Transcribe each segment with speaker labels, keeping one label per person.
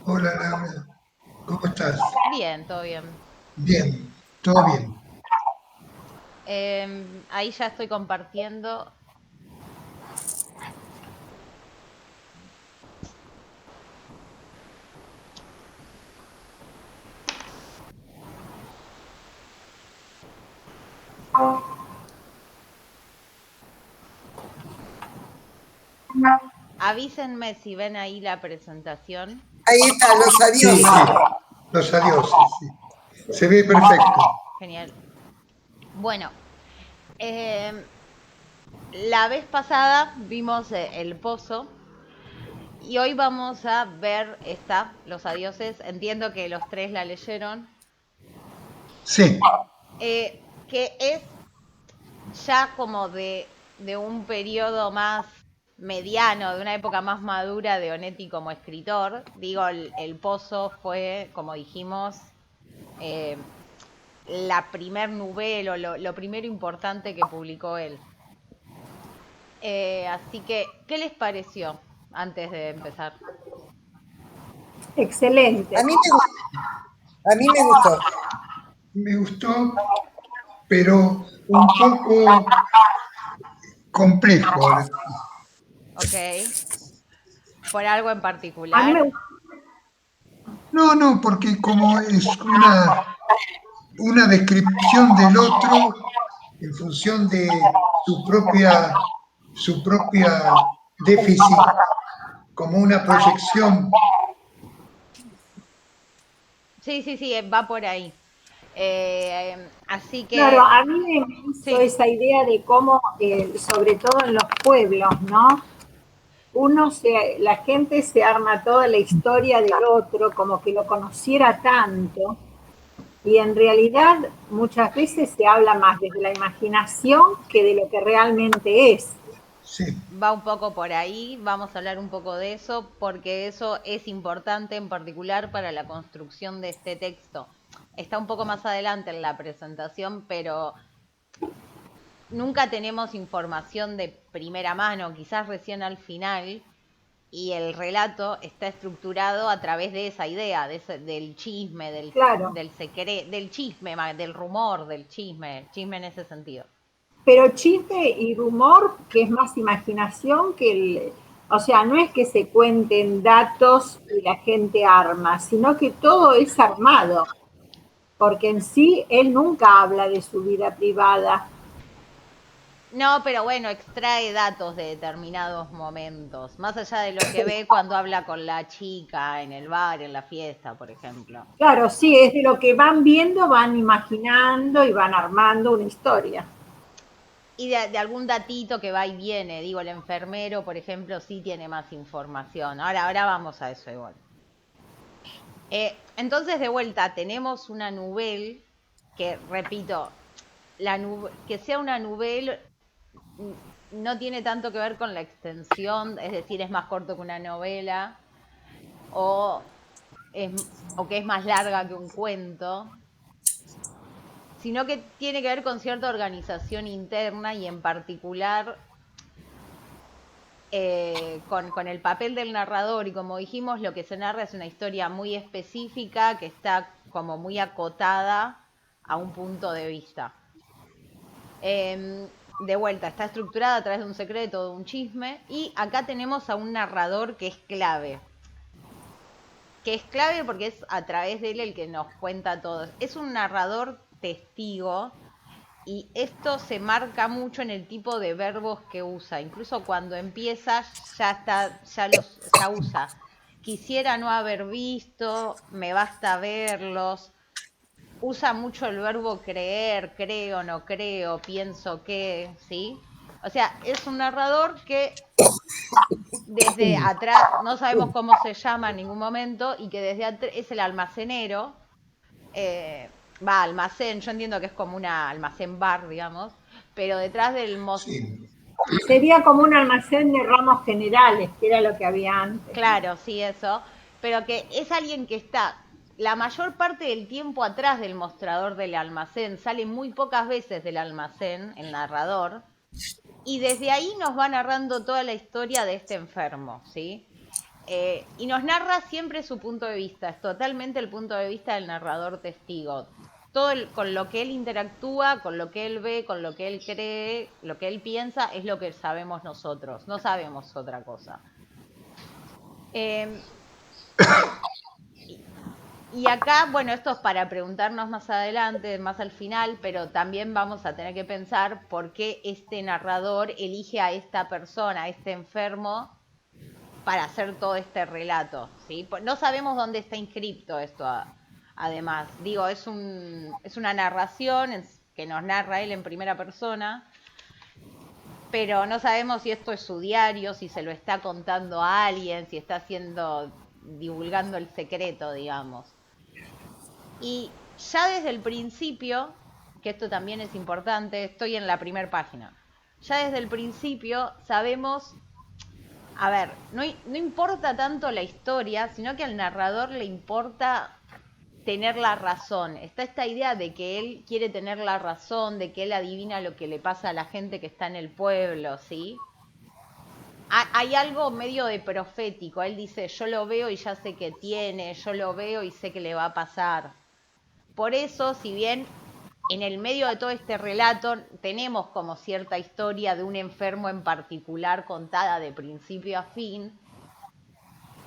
Speaker 1: Hola Laura, ¿cómo estás?
Speaker 2: Bien, todo bien.
Speaker 1: Bien, todo bien.
Speaker 2: Ahí ya estoy compartiendo. Avísenme si ven ahí la presentación.
Speaker 3: Ahí está, los
Speaker 1: Sí,
Speaker 3: adioses.
Speaker 1: sí, los adioses, sí. Se ve perfecto.
Speaker 2: Genial. Bueno, em, la vez pasada vimos El Pozo y hoy vamos a ver Los Adioses. Entiendo que los tres la leyeron.
Speaker 1: Sí,
Speaker 2: Que es ya como de un periodo más mediano, de una época más madura de Onetti como escritor. Digo, el Pozo fue, como dijimos, eh, la primer novela, lo primero importante que publicó él. Así que, ¿qué les pareció antes de empezar?
Speaker 3: A
Speaker 4: Excelente.
Speaker 3: mí me, a mí me gustó.
Speaker 1: me gustó, pero un poco complejo.
Speaker 2: ¿Ok? ¿Por algo en
Speaker 4: A mí me
Speaker 2: particular?
Speaker 4: gustó.
Speaker 1: No, no, porque como es una descripción del otro en función de su propia déficit, como una proyección.
Speaker 2: Sí, sí, sí, va por ahí. Así
Speaker 4: Claro,
Speaker 2: que,
Speaker 4: a mí me hizo
Speaker 2: sí,
Speaker 4: esa idea de cómo, sobre todo en los pueblos, ¿no? La gente se arma toda la historia del otro, como que lo conociera tanto, y en realidad muchas veces se habla más desde la imaginación que de lo que realmente es.
Speaker 1: Sí,
Speaker 2: va un poco por ahí, vamos a hablar un poco de eso, porque eso es importante en particular para la construcción de este texto. Está un poco más adelante en la presentación, pero nunca tenemos información de primera mano, quizás recién al final, y el relato está estructurado a través de esa idea, del chisme,
Speaker 4: Claro,
Speaker 2: del secreto, del chisme, del rumor, del chisme, chisme en ese sentido.
Speaker 4: pero chisme y rumor, que es más imaginación que o sea, no es que se cuenten datos y la gente arma, sino que todo es armado, porque en sí él nunca habla de su vida privada.
Speaker 2: No, pero bueno, extrae datos de determinados momentos, más allá de lo que ve cuando habla con la chica en el bar, en la fiesta, por ejemplo.
Speaker 4: Claro, sí, es de lo que van viendo, van imaginando y van armando una historia.
Speaker 2: Y de algún datito que va y viene, digo, el enfermero, por ejemplo, sí tiene más información. Ahora vamos a eso igual. Entonces, de vuelta, tenemos una novela que, repito, que sea una novela no tiene tanto que ver con la extensión, es decir, es más corto que una novela o, es, o que es más larga que un cuento, sino que tiene que ver con cierta organización interna y en particular con el papel del narrador y como dijimos, lo que se narra es una historia muy específica que está como muy acotada a un punto de vista. De vuelta, está estructurada a través de un secreto, de un chisme, y acá tenemos a un narrador que es clave porque es a través de él el que nos cuenta todo. Es un narrador testigo y esto se marca mucho en el tipo de verbos que usa. Incluso cuando empieza ya usa. Quisiera no haber visto, me basta verlos. Usa mucho el verbo creer, creo, no creo, pienso que, ¿sí? O sea, es un narrador que desde atrás, no sabemos cómo se llama en ningún momento, y que desde atrás es el almacenero, eh, almacén, yo entiendo que es como una almacén bar, digamos, pero detrás del
Speaker 1: sí.
Speaker 4: Sería como un almacén de ramos generales, que era lo que había antes.
Speaker 2: claro, sí, eso, pero que es alguien que está la mayor parte del tiempo atrás del mostrador del almacén, sale muy pocas veces del almacén, el narrador, y desde ahí nos va narrando toda la historia de este enfermo, ¿sí? Y nos narra siempre su punto de vista, es totalmente el punto de vista del narrador testigo. Con lo que él interactúa, con lo que él ve, con lo que él cree, lo que él piensa, es lo que sabemos nosotros, no sabemos otra cosa. Y acá, bueno, esto es para preguntarnos más adelante, más al final, pero también vamos a tener que pensar por qué este narrador elige a esta persona, a este enfermo, para hacer todo este relato, ¿sí? No sabemos dónde está inscripto esto, además. Digo, es una narración que nos narra él en primera persona, pero no sabemos si esto es su diario, si se lo está contando a alguien, si está divulgando el secreto, digamos. Y ya desde el principio, que esto también es importante, estoy en la primera página, ya desde el principio sabemos, a ver, no importa tanto la historia, sino que al narrador le importa tener la razón. Está esta idea de que él quiere tener la razón, de que él adivina lo que le pasa a la gente que está en el pueblo, ¿sí? Hay algo medio de profético. Él dice, yo lo veo y ya sé qué tiene, yo lo veo y sé que le va a pasar. Por eso, si bien en el medio de todo este relato tenemos como cierta historia de un enfermo en particular contada de principio a fin,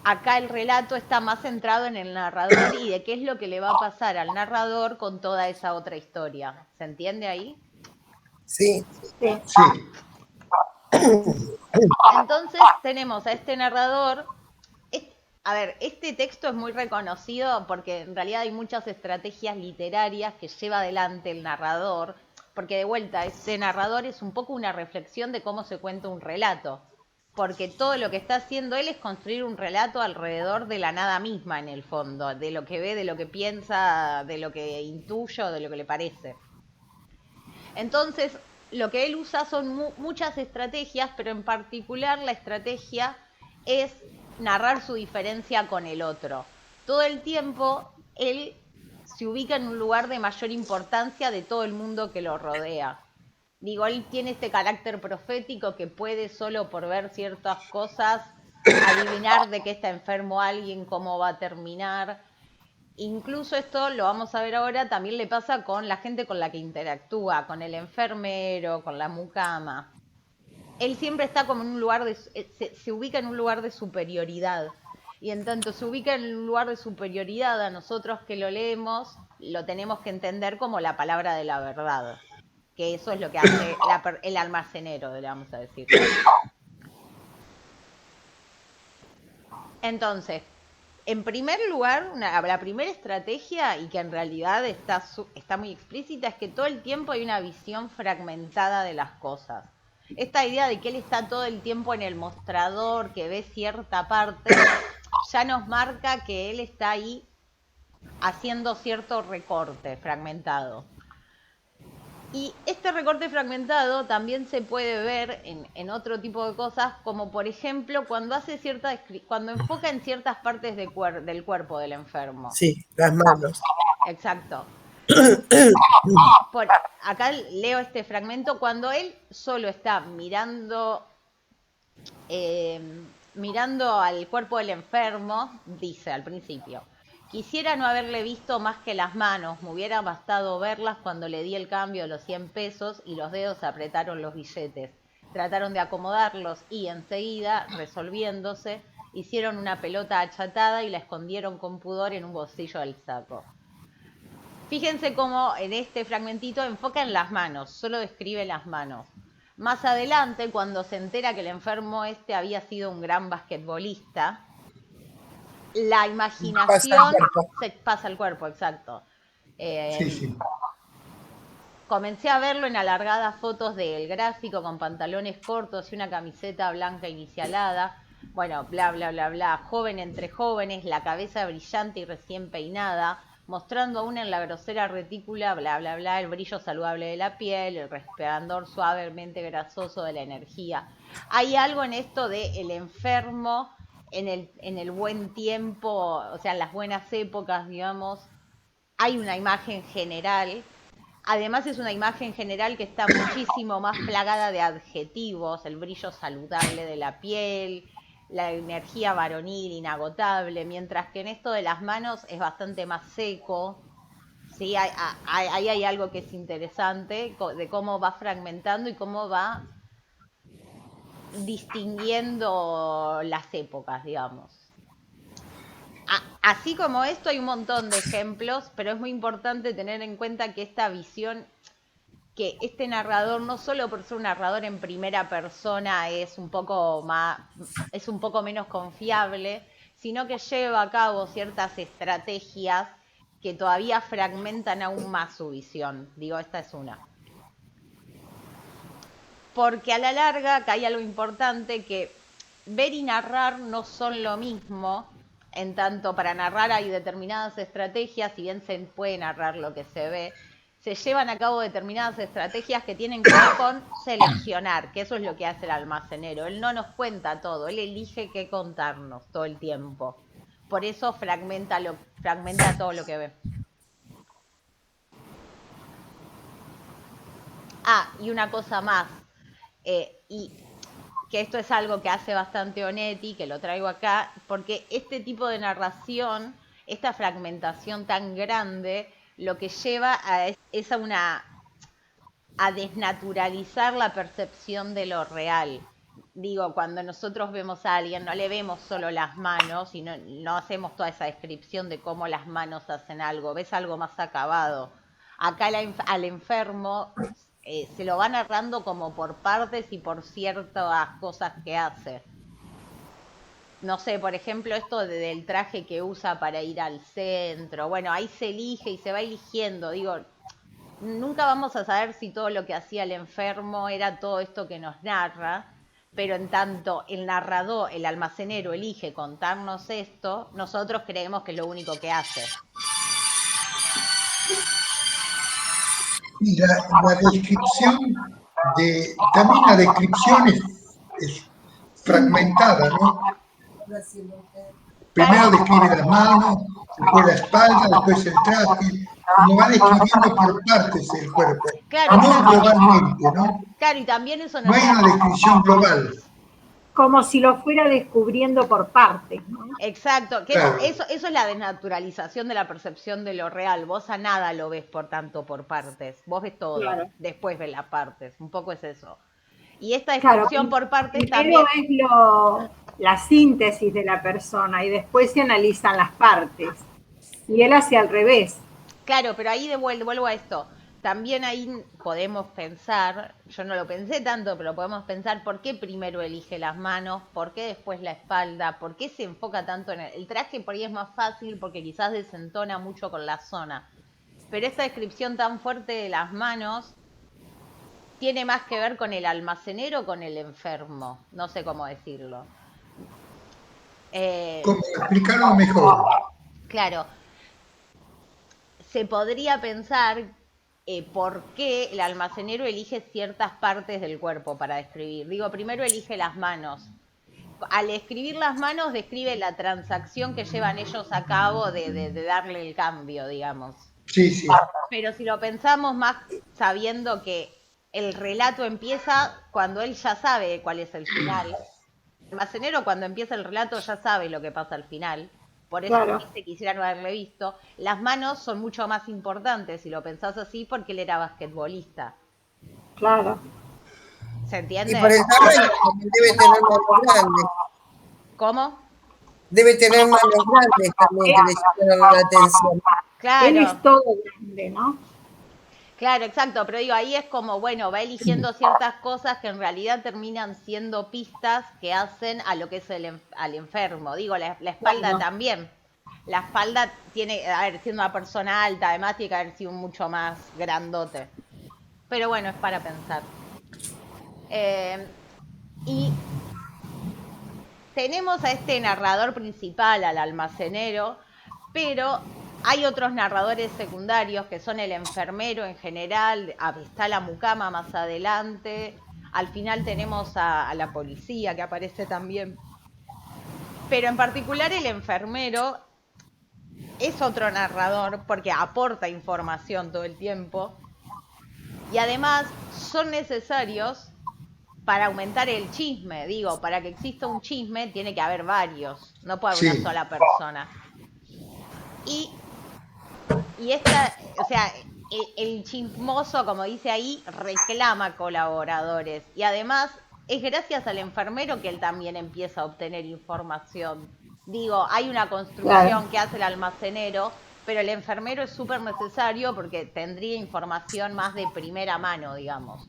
Speaker 2: acá el relato está más centrado en el narrador y de qué es lo que le va a pasar al narrador con toda esa otra historia. ¿Se entiende ahí?
Speaker 3: Sí.
Speaker 4: Sí.
Speaker 1: Sí,
Speaker 2: Entonces tenemos a este narrador. A ver, este texto es muy reconocido porque en realidad hay muchas estrategias literarias que lleva adelante el narrador, porque de vuelta, este narrador es un poco una reflexión de cómo se cuenta un relato, porque todo lo que está haciendo él es construir un relato alrededor de la nada misma en el fondo, de lo que ve, de lo que piensa, de lo que intuye o de lo que le parece. Entonces, lo que él usa son muchas estrategias, pero en particular la estrategia es narrar su diferencia con el otro. Todo el tiempo él se ubica en un lugar de mayor importancia de todo el mundo que lo rodea. Digo, él tiene este carácter profético que puede solo por ver ciertas cosas adivinar de qué está enfermo alguien, cómo va a terminar. Incluso esto, lo vamos a ver ahora, también le pasa con la gente con la que interactúa, con el enfermero, con la mucama. Él siempre está como en un lugar se ubica en un lugar de superioridad. Y en tanto se ubica en un lugar de superioridad, a nosotros que lo leemos, lo tenemos que entender como la palabra de la verdad. Que eso es lo que hace el almacenero, le vamos a decir. Entonces, en primer lugar, la primera estrategia, y que en realidad está muy explícita, es que todo el tiempo hay una visión fragmentada de las cosas. Esta idea de que él está todo el tiempo en el mostrador, que ve cierta parte, ya nos marca que él está ahí haciendo cierto recorte fragmentado. Y este recorte fragmentado también se puede ver en otro tipo de cosas, como por ejemplo cuando cuando enfoca en ciertas partes del cuerpo del enfermo.
Speaker 3: Sí, las manos.
Speaker 2: Exacto. Acá leo este fragmento cuando él solo está mirando al cuerpo del enfermo, dice al principio: quisiera no haberle visto más que las manos, me hubiera bastado verlas cuando le di el cambio de los 100 pesos y los dedos apretaron los billetes. Trataron de acomodarlos y enseguida, resolviéndose, hicieron una pelota achatada y la escondieron con pudor en un bolsillo del saco. Fíjense cómo en este fragmentito enfoca en las manos, solo describe las manos. Más adelante, cuando se entera que el enfermo había sido un gran basquetbolista, la imaginación se pasa al cuerpo, exacto.
Speaker 1: sí.
Speaker 2: Comencé a verlo en alargadas fotos del gráfico con pantalones cortos y una camiseta blanca inicialada. Bueno, bla, bla, bla, bla. Joven entre jóvenes, la cabeza brillante y recién peinada, mostrando aún en la grosera retícula, bla, bla, bla, el brillo saludable de la piel, el resplandor suavemente grasoso de la energía. Hay algo en esto de el enfermo en el buen tiempo, o sea, en las buenas épocas, digamos. Hay una imagen general. Además es una imagen general que está muchísimo más plagada de adjetivos, el brillo saludable de la piel, la energía varonil inagotable, mientras que en esto de las manos es bastante más seco. Sí, ahí hay algo que es interesante de cómo va fragmentando y cómo va distinguiendo las épocas, digamos. Así como esto hay un montón de ejemplos, pero es muy importante tener en cuenta que esta visión, que este narrador, no solo por ser un narrador en primera persona es un poco menos confiable, sino que lleva a cabo ciertas estrategias que todavía fragmentan aún más su visión. Digo, esta es una. Porque a la larga, acá hay algo importante, que ver y narrar no son lo mismo. En tanto, para narrar hay determinadas estrategias, si bien se puede narrar lo que se ve, se llevan a cabo determinadas estrategias que tienen que ver con seleccionar, que eso es lo que hace el almacenero. Él no nos cuenta todo, él elige qué contarnos todo el tiempo. Por eso fragmenta todo lo que ve. Y una cosa más, y que esto es algo que hace bastante Onetti, que lo traigo acá, porque este tipo de narración, esta fragmentación tan grande, lo que lleva es a desnaturalizar la percepción de lo real. Digo, cuando nosotros vemos a alguien, no le vemos solo las manos y no hacemos toda esa descripción de cómo las manos hacen algo, ves algo más acabado. Acá al enfermo se lo va narrando como por partes y por ciertas cosas que hace. No sé, por ejemplo, esto del traje que usa para ir al centro. Bueno, ahí se elige y se va eligiendo. Digo, nunca vamos a saber si todo lo que hacía el enfermo era todo esto que nos narra, pero en tanto el narrador, el almacenero, elige contarnos esto, nosotros creemos que es lo único que hace.
Speaker 1: Y la descripción también la descripción es fragmentada, ¿no? Primero describe las manos, después la espalda, después el traje, como va describiendo por partes el cuerpo,
Speaker 2: Claro,
Speaker 1: no globalmente, ¿no?
Speaker 2: Claro, y también eso
Speaker 1: no hay una descripción global.
Speaker 4: Como si lo fuera descubriendo por partes, ¿no?
Speaker 2: Exacto, que
Speaker 1: claro.
Speaker 2: eso es la desnaturalización de la percepción de lo real. Vos a nada lo ves por partes, vos ves todo,
Speaker 4: Claro.
Speaker 2: Después ves las partes, un poco es eso. Y esta descripción por partes
Speaker 4: primero
Speaker 2: también
Speaker 4: es la síntesis de la persona y después se analizan las partes. Y él hace al revés.
Speaker 2: Claro, pero ahí vuelvo a esto. También ahí podemos pensar, yo no lo pensé tanto, pero podemos pensar por qué primero elige las manos, por qué después la espalda, por qué se enfoca tanto en el traje. Por ahí es más fácil porque quizás desentona mucho con la zona. Pero esta descripción tan fuerte de las manos tiene más que ver con el almacenero o con el enfermo. No sé cómo decirlo.
Speaker 1: ¿Cómo explicarlo mejor?
Speaker 2: Claro. Se podría pensar por qué el almacenero elige ciertas partes del cuerpo para describir. Digo, primero elige las manos. Al escribir las manos describe la transacción que llevan ellos a cabo de darle el cambio, digamos.
Speaker 1: Sí, sí.
Speaker 2: Pero si lo pensamos más sabiendo que el relato empieza cuando él ya sabe cuál es el final. El almacenero cuando empieza el relato ya sabe lo que pasa al final. Por eso se quisiera no haberle visto. Las manos son mucho más importantes, si lo pensás así, porque él era basquetbolista.
Speaker 4: Claro.
Speaker 2: ¿Se entiende?
Speaker 3: Y por el tamaño también debe tener manos grandes.
Speaker 2: ¿Cómo?
Speaker 3: Debe tener manos grandes también que le llaman la atención.
Speaker 2: Claro.
Speaker 4: Él es todo grande, ¿no?
Speaker 2: Claro, exacto, pero digo, ahí es como, bueno, va eligiendo ciertas cosas que en realidad terminan siendo pistas que hacen a lo que es al enfermo. Digo, la espalda también. La espalda tiene, a ver, siendo una persona alta, además tiene que haber sido mucho más grandote. Pero bueno, es para pensar. Y tenemos a este narrador principal, al almacenero, pero hay otros narradores secundarios que son el enfermero en general, está la mucama más adelante, al final tenemos a la policía que aparece también. Pero en particular el enfermero es otro narrador porque aporta información todo el tiempo y además son necesarios para aumentar el chisme, digo, para que exista un chisme tiene que haber varios, no puede haber
Speaker 1: Sí.
Speaker 2: una sola persona. Y esta, o sea, el chismoso, como dice ahí, reclama colaboradores. Y además es gracias al enfermero que él también empieza a obtener información. Digo, hay una construcción que hace el almacenero, pero el enfermero es súper necesario porque tendría información más de primera mano, digamos.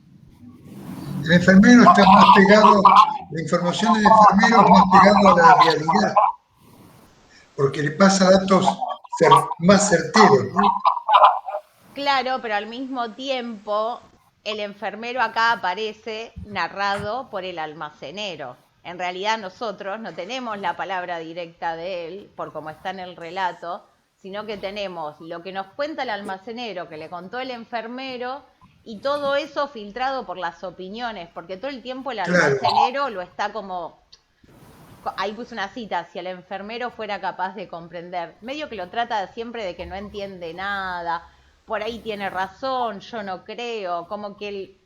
Speaker 1: El enfermero está más pegado, la información del enfermero es más pegado a la realidad, porque le pasa datos más certeros, ¿no?
Speaker 2: Claro, pero al mismo tiempo el enfermero acá aparece narrado por el almacenero. En realidad nosotros no tenemos la palabra directa de él, por como está en el relato, sino que tenemos lo que nos cuenta el almacenero, que le contó el enfermero, y todo eso filtrado por las opiniones, porque todo el tiempo el almacenero lo está como... Ahí puse una cita, si el enfermero fuera capaz de comprender, medio que lo trata siempre de que no entiende nada, por ahí tiene razón, yo no creo, como que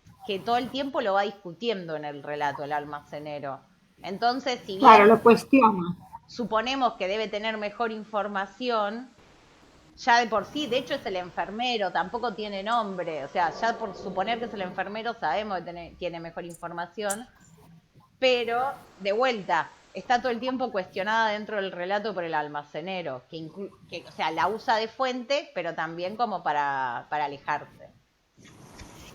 Speaker 2: todo el tiempo lo va discutiendo en el relato el almacenero. Entonces, si bien
Speaker 4: lo cuestiona.
Speaker 2: suponemos que debe tener mejor información, ya de por sí, de hecho es el enfermero, tampoco tiene nombre, o sea, ya por suponer que es el enfermero sabemos que tiene mejor información, pero de vuelta, está todo el tiempo cuestionada dentro del relato por el almacenero, que o sea, la usa de fuente, pero también como para alejarse.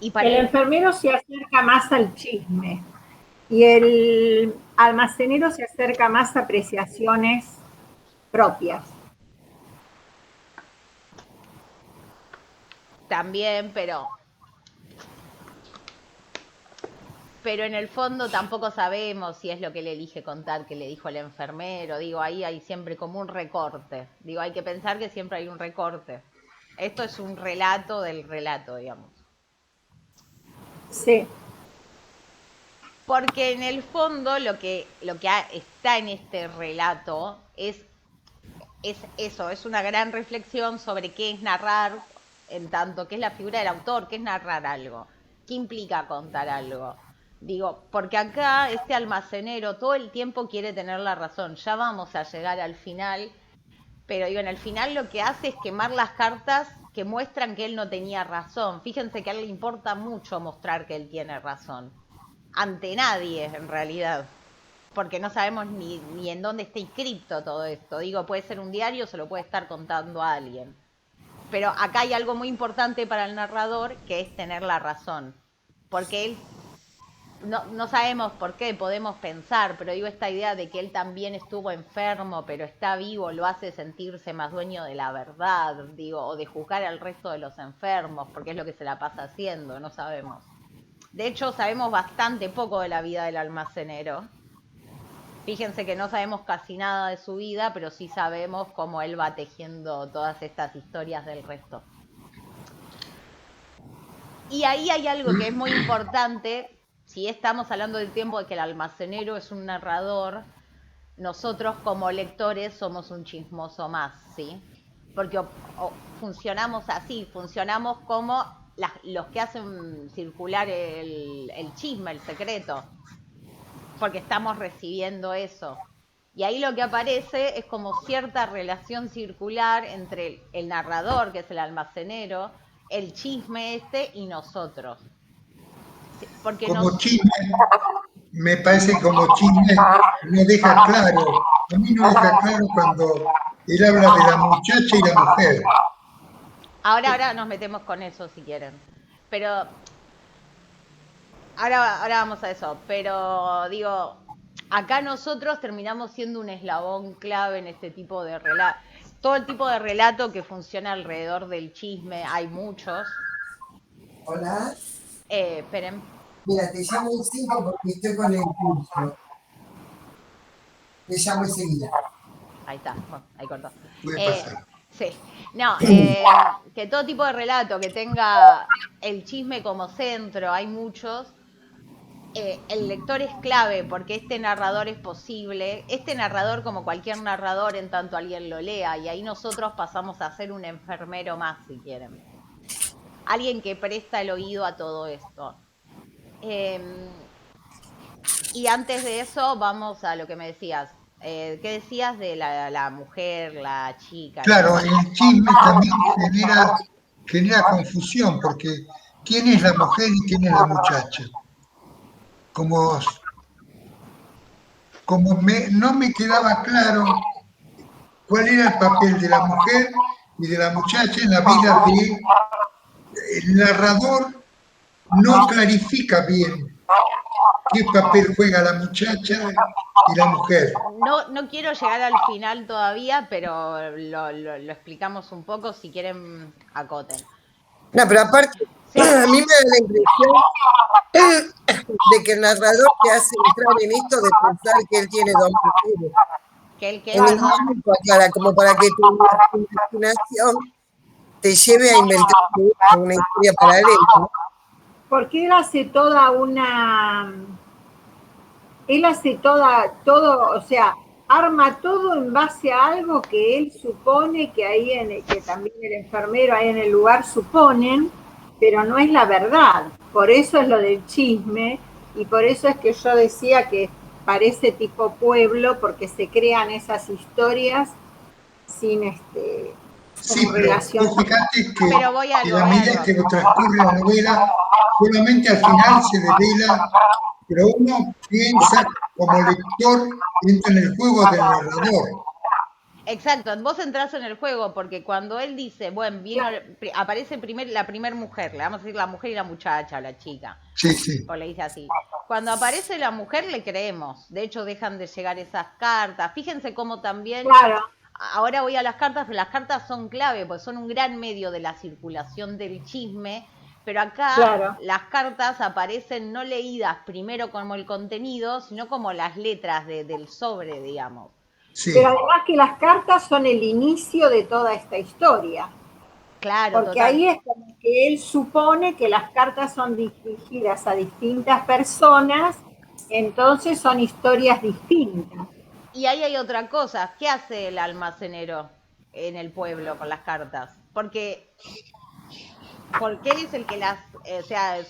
Speaker 2: Y para
Speaker 4: El enfermero se acerca más al chisme y el almacenero se acerca más a apreciaciones propias.
Speaker 2: también, pero en el fondo tampoco sabemos si es lo que él elige contar que le dijo el enfermero. Digo, ahí hay siempre como un recorte. Digo, hay que pensar que siempre hay un recorte. Esto es un relato del relato, digamos.
Speaker 4: Sí.
Speaker 2: Porque en el fondo lo que está en este relato es eso, es una gran reflexión sobre qué es narrar, en tanto que es la figura del autor, qué es narrar algo, qué implica contar algo. Digo, porque acá este almacenero todo el tiempo quiere tener la razón, ya vamos a llegar al final, pero digo, en el final lo que hace es quemar las cartas que muestran que él no tenía razón. Fíjense que a él le importa mucho mostrar que él tiene razón. Ante nadie, en realidad. Porque no sabemos ni en dónde está inscrito todo esto. Digo, puede ser un diario, se lo puede estar contando a alguien. Pero acá hay algo muy importante para el narrador, que es tener la razón. Porque él, no sabemos por qué, podemos pensar, pero digo, esta idea de que él también estuvo enfermo, pero está vivo, lo hace sentirse más dueño de la verdad, digo, o de juzgar al resto de los enfermos, porque es lo que se la pasa haciendo, no sabemos. De hecho, sabemos bastante poco de la vida del almacenero. Fíjense que no sabemos casi nada de su vida, pero sí sabemos cómo él va tejiendo todas estas historias del resto. Y ahí hay algo que es muy importante. Si estamos hablando del tiempo de que el almacenero es un narrador, nosotros como lectores somos un chismoso más, ¿sí? Porque funcionamos así, funcionamos como los que hacen circular el chisme, el secreto, porque estamos recibiendo eso. Y ahí lo que aparece es como cierta relación circular entre el narrador, que es el almacenero, el chisme y nosotros. Porque
Speaker 1: como chisme, me parece que como chisme no deja claro, a mí no deja claro cuando él habla de la muchacha y la mujer.
Speaker 2: Ahora nos metemos con eso si quieren. Pero ahora vamos a eso. Pero digo, acá nosotros terminamos siendo un eslabón clave en este tipo de relato. Todo el tipo de relato que funciona alrededor del chisme, hay muchos.
Speaker 3: Hola.
Speaker 2: Esperen.
Speaker 3: Mira, te llamo en 5 porque estoy con el curso. Te llamo enseguida.
Speaker 2: Ahí está, bueno, ahí cortó.
Speaker 1: Puede pasar.
Speaker 2: Sí, no, que todo tipo de relato que tenga el chisme como centro, hay muchos. El lector es clave porque este narrador es posible. Este narrador, como cualquier narrador, en tanto alguien lo lea, y ahí nosotros pasamos a ser un enfermero más, si quieren. Alguien que presta el oído a todo esto. Y antes de eso, vamos a lo que me decías. ¿Qué decías de la mujer, la chica?
Speaker 1: Claro, el chisme también genera confusión, porque ¿quién es la mujer y quién es la muchacha? Como, no me quedaba claro cuál era el papel de la mujer y de la muchacha en la vida el narrador no clarifica bien qué papel juega la muchacha y la mujer.
Speaker 2: No quiero llegar al final todavía, pero lo explicamos un poco. Si quieren, acoten.
Speaker 5: No, pero aparte,
Speaker 2: Sí.
Speaker 5: a mí me da la impresión de que el narrador te hace entrar en esto de pensar que él tiene dos mujeres.
Speaker 2: Que el que
Speaker 5: En el momento, como para que tu imaginación te lleve a inventar una historia paralela, ¿no?
Speaker 4: Porque él hace todo, o sea, arma todo en base a algo que él supone que que también el enfermero ahí en el lugar suponen, pero no es la verdad. Por eso es lo del chisme, y por eso es que yo decía que parece tipo pueblo, porque se crean esas historias sin
Speaker 1: Sí, pero
Speaker 4: relación.
Speaker 1: vos fijate que
Speaker 2: Pero voy a
Speaker 1: en la medida que transcurre la novela, solamente al final se revela, pero uno piensa como lector, entra en el juego del narrador.
Speaker 2: Exacto, vos entras en el juego porque cuando él dice, bueno, aparece la primer mujer, le vamos a decir la mujer y la muchacha, la chica.
Speaker 1: Sí, sí.
Speaker 2: O le dice así. Cuando aparece la mujer le creemos. De hecho, dejan de llegar esas cartas. Fíjense cómo también...
Speaker 4: Claro.
Speaker 2: Ahora voy a las cartas, pero las cartas son clave, porque son un gran medio de la circulación del chisme. Pero acá las cartas aparecen no leídas primero como el contenido, sino como las letras del sobre, digamos.
Speaker 1: Sí.
Speaker 4: Pero además que las cartas son el inicio de toda esta historia.
Speaker 2: Claro,
Speaker 4: porque ahí es como que él supone que las cartas son dirigidas a distintas personas, entonces son historias distintas.
Speaker 2: Y ahí hay otra cosa. ¿Qué hace el almacenero en el pueblo con las cartas? Porque él es el que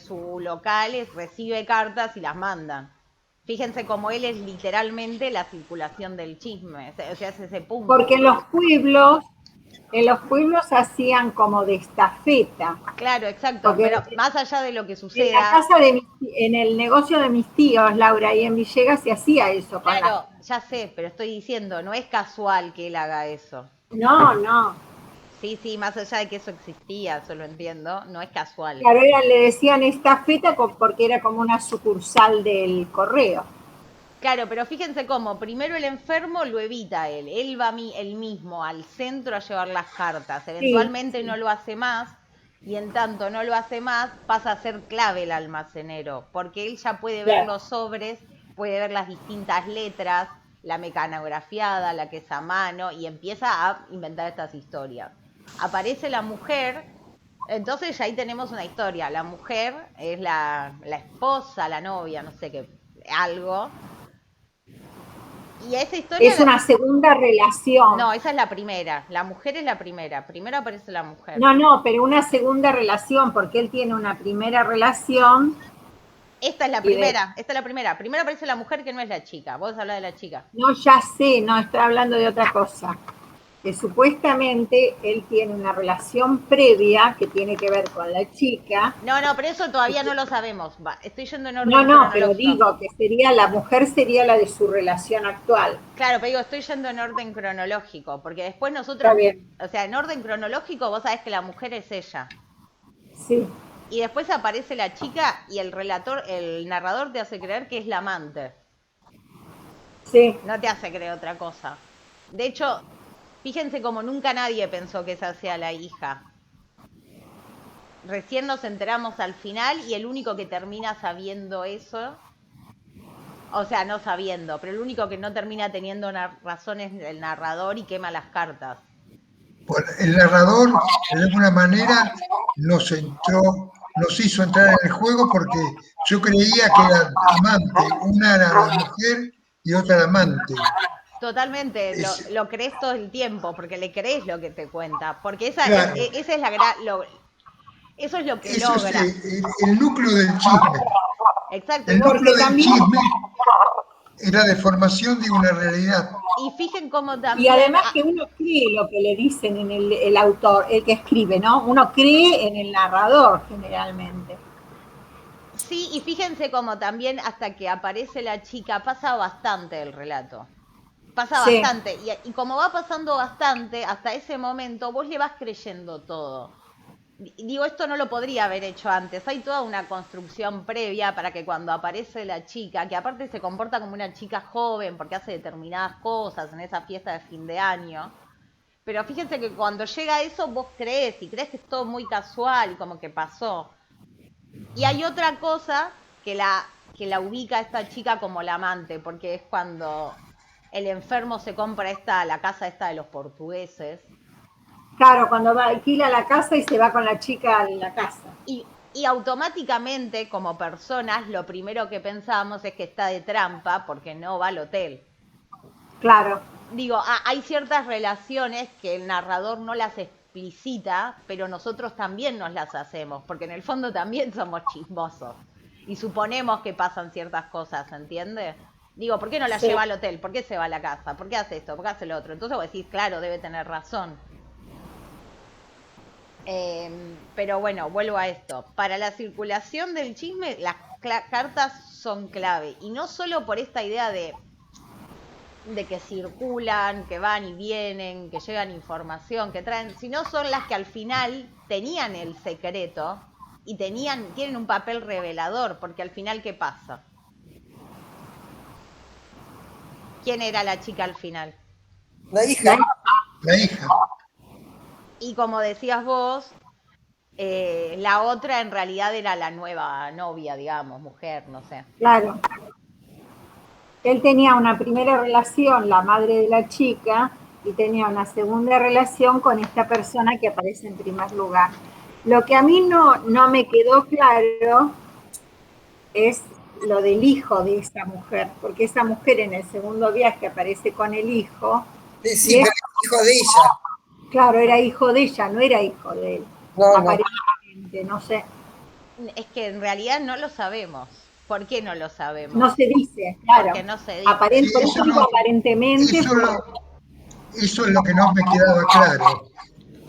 Speaker 2: su local recibe cartas y las manda. Fíjense cómo él es literalmente la circulación del chisme. O sea, es ese punto.
Speaker 4: Porque en los pueblos hacían como de estafeta.
Speaker 2: Claro, exacto. Porque pero más allá de lo que suceda.
Speaker 4: En la casa en el negocio de mis tíos, Laura, y en Villegas se hacía eso.
Speaker 2: Claro, ya sé, pero estoy diciendo, no es casual que él haga eso.
Speaker 4: No.
Speaker 2: Sí, más allá de que eso existía, eso lo entiendo, no es casual.
Speaker 4: Claro, le decían estafeta porque era como una sucursal del correo.
Speaker 2: Claro, pero fíjense cómo, primero el enfermo lo evita él va él mismo al centro a llevar las cartas, eventualmente no lo hace más, y en tanto no lo hace más, pasa a ser clave el almacenero, porque él ya puede ver los sobres, puede ver las distintas letras, la mecanografiada, la que es a mano, y empieza a inventar estas historias. Aparece la mujer, entonces ya ahí tenemos una historia, la mujer es la esposa, la novia, no sé qué, algo. Y esa historia
Speaker 4: es una segunda relación.
Speaker 2: No, esa es la primera. La mujer es la primera. Primero aparece la mujer.
Speaker 4: No, pero una segunda relación, porque él tiene una primera relación.
Speaker 2: Esta es la primera. Esta es la primera. Primero aparece la mujer que no es la chica. Vos hablas de la chica.
Speaker 4: No, ya sé, no, estoy hablando de otra cosa. Que supuestamente él tiene una relación previa que tiene que ver con la chica.
Speaker 2: No, pero eso todavía no lo sabemos. Estoy yendo en orden.
Speaker 4: No, pero digo que la mujer sería la de su relación actual.
Speaker 2: Claro, pero digo, estoy yendo en orden cronológico, porque después nosotros, o sea, en orden cronológico vos sabés que la mujer es ella.
Speaker 4: Sí.
Speaker 2: Y después aparece la chica y el narrador te hace creer que es la amante.
Speaker 4: Sí.
Speaker 2: No te hace creer otra cosa. De hecho, fíjense como nunca nadie pensó que esa sea la hija. Recién nos enteramos al final y el único que termina sabiendo eso, o sea, no sabiendo, pero el único que no termina teniendo razón es el narrador y quema las cartas.
Speaker 1: Bueno, el narrador, de alguna manera, nos hizo entrar en el juego porque yo creía que era amante, una era la mujer y otra la amante.
Speaker 2: Totalmente, lo crees todo el tiempo, porque le crees lo que te cuenta, porque esa es la eso es lo que
Speaker 1: eso
Speaker 2: logra.
Speaker 1: Es el núcleo del chisme.
Speaker 2: Exacto.
Speaker 1: El núcleo del chisme es la deformación de una realidad.
Speaker 2: Y fijen cómo
Speaker 4: Y
Speaker 2: también...
Speaker 4: además que uno cree lo que le dicen en el autor, el que escribe, ¿no? Uno cree en el narrador generalmente.
Speaker 2: Sí, y fíjense cómo también hasta que aparece la chica pasa bastante el relato. Pasa
Speaker 4: Sí.
Speaker 2: bastante. Y como va pasando bastante, hasta ese momento vos le vas creyendo todo. Digo, esto no lo podría haber hecho antes. Hay toda una construcción previa para que cuando aparece la chica, que aparte se comporta como una chica joven porque hace determinadas cosas en esa fiesta de fin de año. Pero fíjense que cuando llega eso vos crees y crees que es todo muy casual y como que pasó. Y hay otra cosa que la ubica a esta chica como la amante, porque es cuando el enfermo se compra la casa esta de los portugueses.
Speaker 4: Claro, cuando alquila la casa y se va con la chica a la casa.
Speaker 2: Y automáticamente, como personas, lo primero que pensamos es que está de trampa porque no va al hotel.
Speaker 4: Claro.
Speaker 2: Digo, hay ciertas relaciones que el narrador no las explicita, pero nosotros también nos las hacemos, porque en el fondo también somos chismosos y suponemos que pasan ciertas cosas, ¿entiende? Digo, ¿por qué no la
Speaker 4: Sí.
Speaker 2: lleva al hotel? ¿Por qué se va a la casa? ¿Por qué hace esto? ¿Por qué hace lo otro? Entonces vos decís, claro, debe tener razón. Pero bueno, vuelvo a esto. Para la circulación del chisme, las cartas son clave. Y no solo por esta idea de que circulan, que van y vienen, que llevan información, que traen, sino son las que al final tenían el secreto y tienen un papel revelador, porque al final, ¿qué pasa? ¿Quién era la chica al final?
Speaker 5: La hija.
Speaker 1: La hija.
Speaker 2: Y como decías vos, la otra en realidad era la nueva novia, digamos, mujer, no sé.
Speaker 4: Claro. Él tenía una primera relación, la madre de la chica, y tenía una segunda relación con esta persona que aparece en primer lugar. Lo que a mí no me quedó claro es lo del hijo de esa mujer, porque esa mujer en el segundo viaje aparece con el hijo.
Speaker 5: Sí, pero es hijo de ella.
Speaker 4: Claro, era hijo de ella, no era hijo de él.
Speaker 5: No, no.
Speaker 4: Aparentemente, no sé.
Speaker 2: Es que en realidad no lo sabemos. ¿Por qué no lo sabemos?
Speaker 4: No se dice, claro.
Speaker 2: Porque no se dice.
Speaker 1: Sí,
Speaker 4: Por eso digo aparentemente.
Speaker 1: Eso es lo que no me quedaba claro.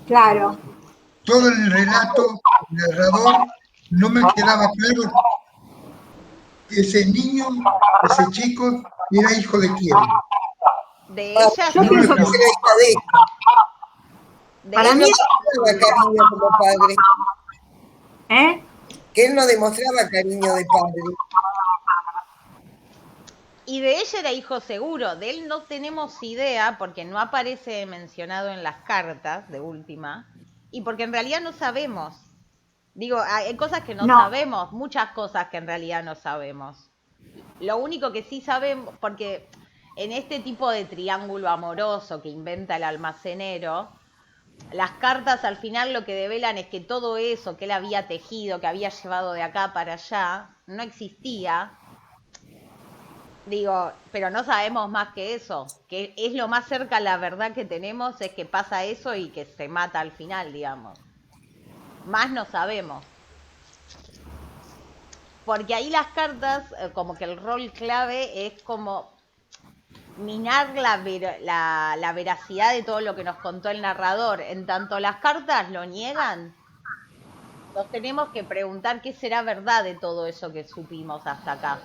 Speaker 4: Claro.
Speaker 1: Todo el relato, el narrador, no me quedaba claro ese niño, ese chico, era hijo de quién.
Speaker 2: De ella
Speaker 4: Yo pienso
Speaker 1: que
Speaker 5: Era hija de ella.
Speaker 4: Para
Speaker 5: Él
Speaker 4: mí,
Speaker 5: no demostraba cariño como padre.
Speaker 4: ¿eh?
Speaker 5: Que él no demostraba cariño de padre.
Speaker 2: Y de ella era hijo seguro. De él no tenemos idea porque no aparece mencionado en las cartas de última. Y porque en realidad no sabemos. Digo, hay cosas que no sabemos, muchas cosas que en realidad no sabemos. Lo único que sí sabemos, porque en este tipo de triángulo amoroso que inventa el almacenero, las cartas al final lo que develan es que todo eso que él había tejido, que había llevado de acá para allá, no existía. Digo, pero no sabemos más que eso, que es lo más cerca a la verdad que tenemos, es que pasa eso y que se mata al final, digamos. Más no sabemos. Porque ahí las cartas, como que el rol clave es como minar la veracidad de todo lo que nos contó el narrador. En tanto las cartas lo niegan, nos tenemos que preguntar qué será verdad de todo eso que supimos hasta acá.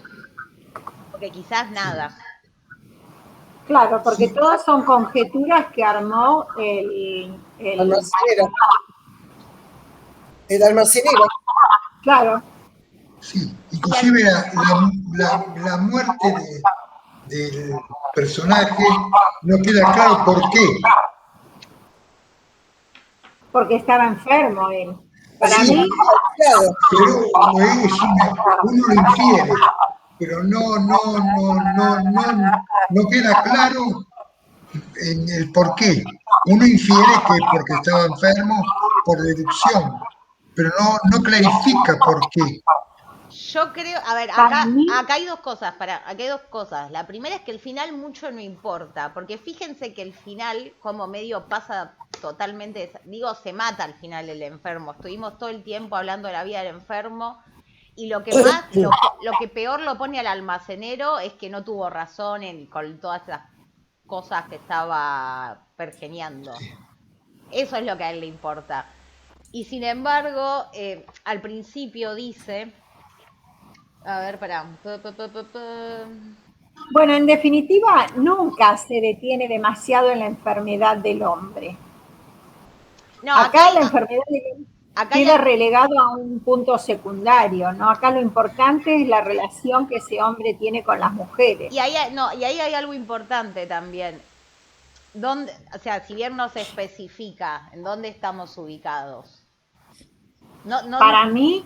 Speaker 2: Porque quizás nada.
Speaker 4: Claro, porque todas son conjeturas que armó el
Speaker 5: almacenero. El almacenero.
Speaker 4: Claro.
Speaker 1: Sí, inclusive la muerte del personaje no queda claro por qué.
Speaker 4: Porque estaba enfermo él. Para
Speaker 1: Sí,
Speaker 4: mí,
Speaker 1: pero uno lo infiere, pero no queda claro en el por qué. Uno infiere que porque estaba enfermo por deducción, pero no clarifica por qué.
Speaker 2: Yo creo, a ver, acá hay dos cosas, acá hay dos cosas. La primera es que el final mucho no importa, porque fíjense que el final como medio pasa totalmente, digo, se mata al final el enfermo. Estuvimos todo el tiempo hablando de la vida del enfermo Y lo que más, lo que peor lo pone al almacenero es que no tuvo razón con todas esas cosas que estaba pergeñando. Eso es lo que a él le importa. Y sin embargo, al principio dice, a ver, pará.
Speaker 4: Bueno, en definitiva, nunca se detiene demasiado en la enfermedad del hombre.
Speaker 2: No,
Speaker 4: acá la enfermedad del hombre
Speaker 2: acá
Speaker 4: queda relegado a un punto secundario, ¿no? Acá lo importante es la relación que ese hombre tiene con las mujeres.
Speaker 2: Y ahí hay algo importante también. ¿Dónde, o sea, si bien no se especifica en dónde estamos ubicados?
Speaker 4: Para mí,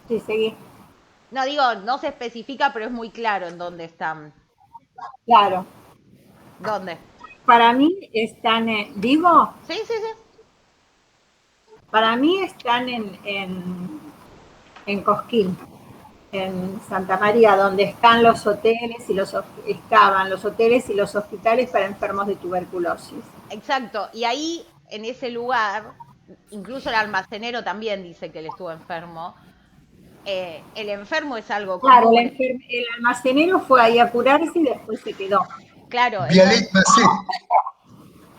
Speaker 4: sí, seguí.
Speaker 2: No, digo, no se especifica, pero es muy claro en dónde están.
Speaker 4: Claro.
Speaker 2: ¿Dónde?
Speaker 4: Para mí están, ¿digo?
Speaker 2: Sí, sí, sí.
Speaker 4: Para mí están en Cosquín, en Santa María, donde están los hoteles y estaban los hoteles y los hospitales para enfermos de tuberculosis.
Speaker 2: Exacto, y ahí, en ese lugar, incluso el almacenero también dice que él estuvo enfermo. El enfermo es algo común.
Speaker 4: Claro, el almacenero fue ahí a curarse y después se quedó.
Speaker 2: Claro.
Speaker 1: Vialet Macet.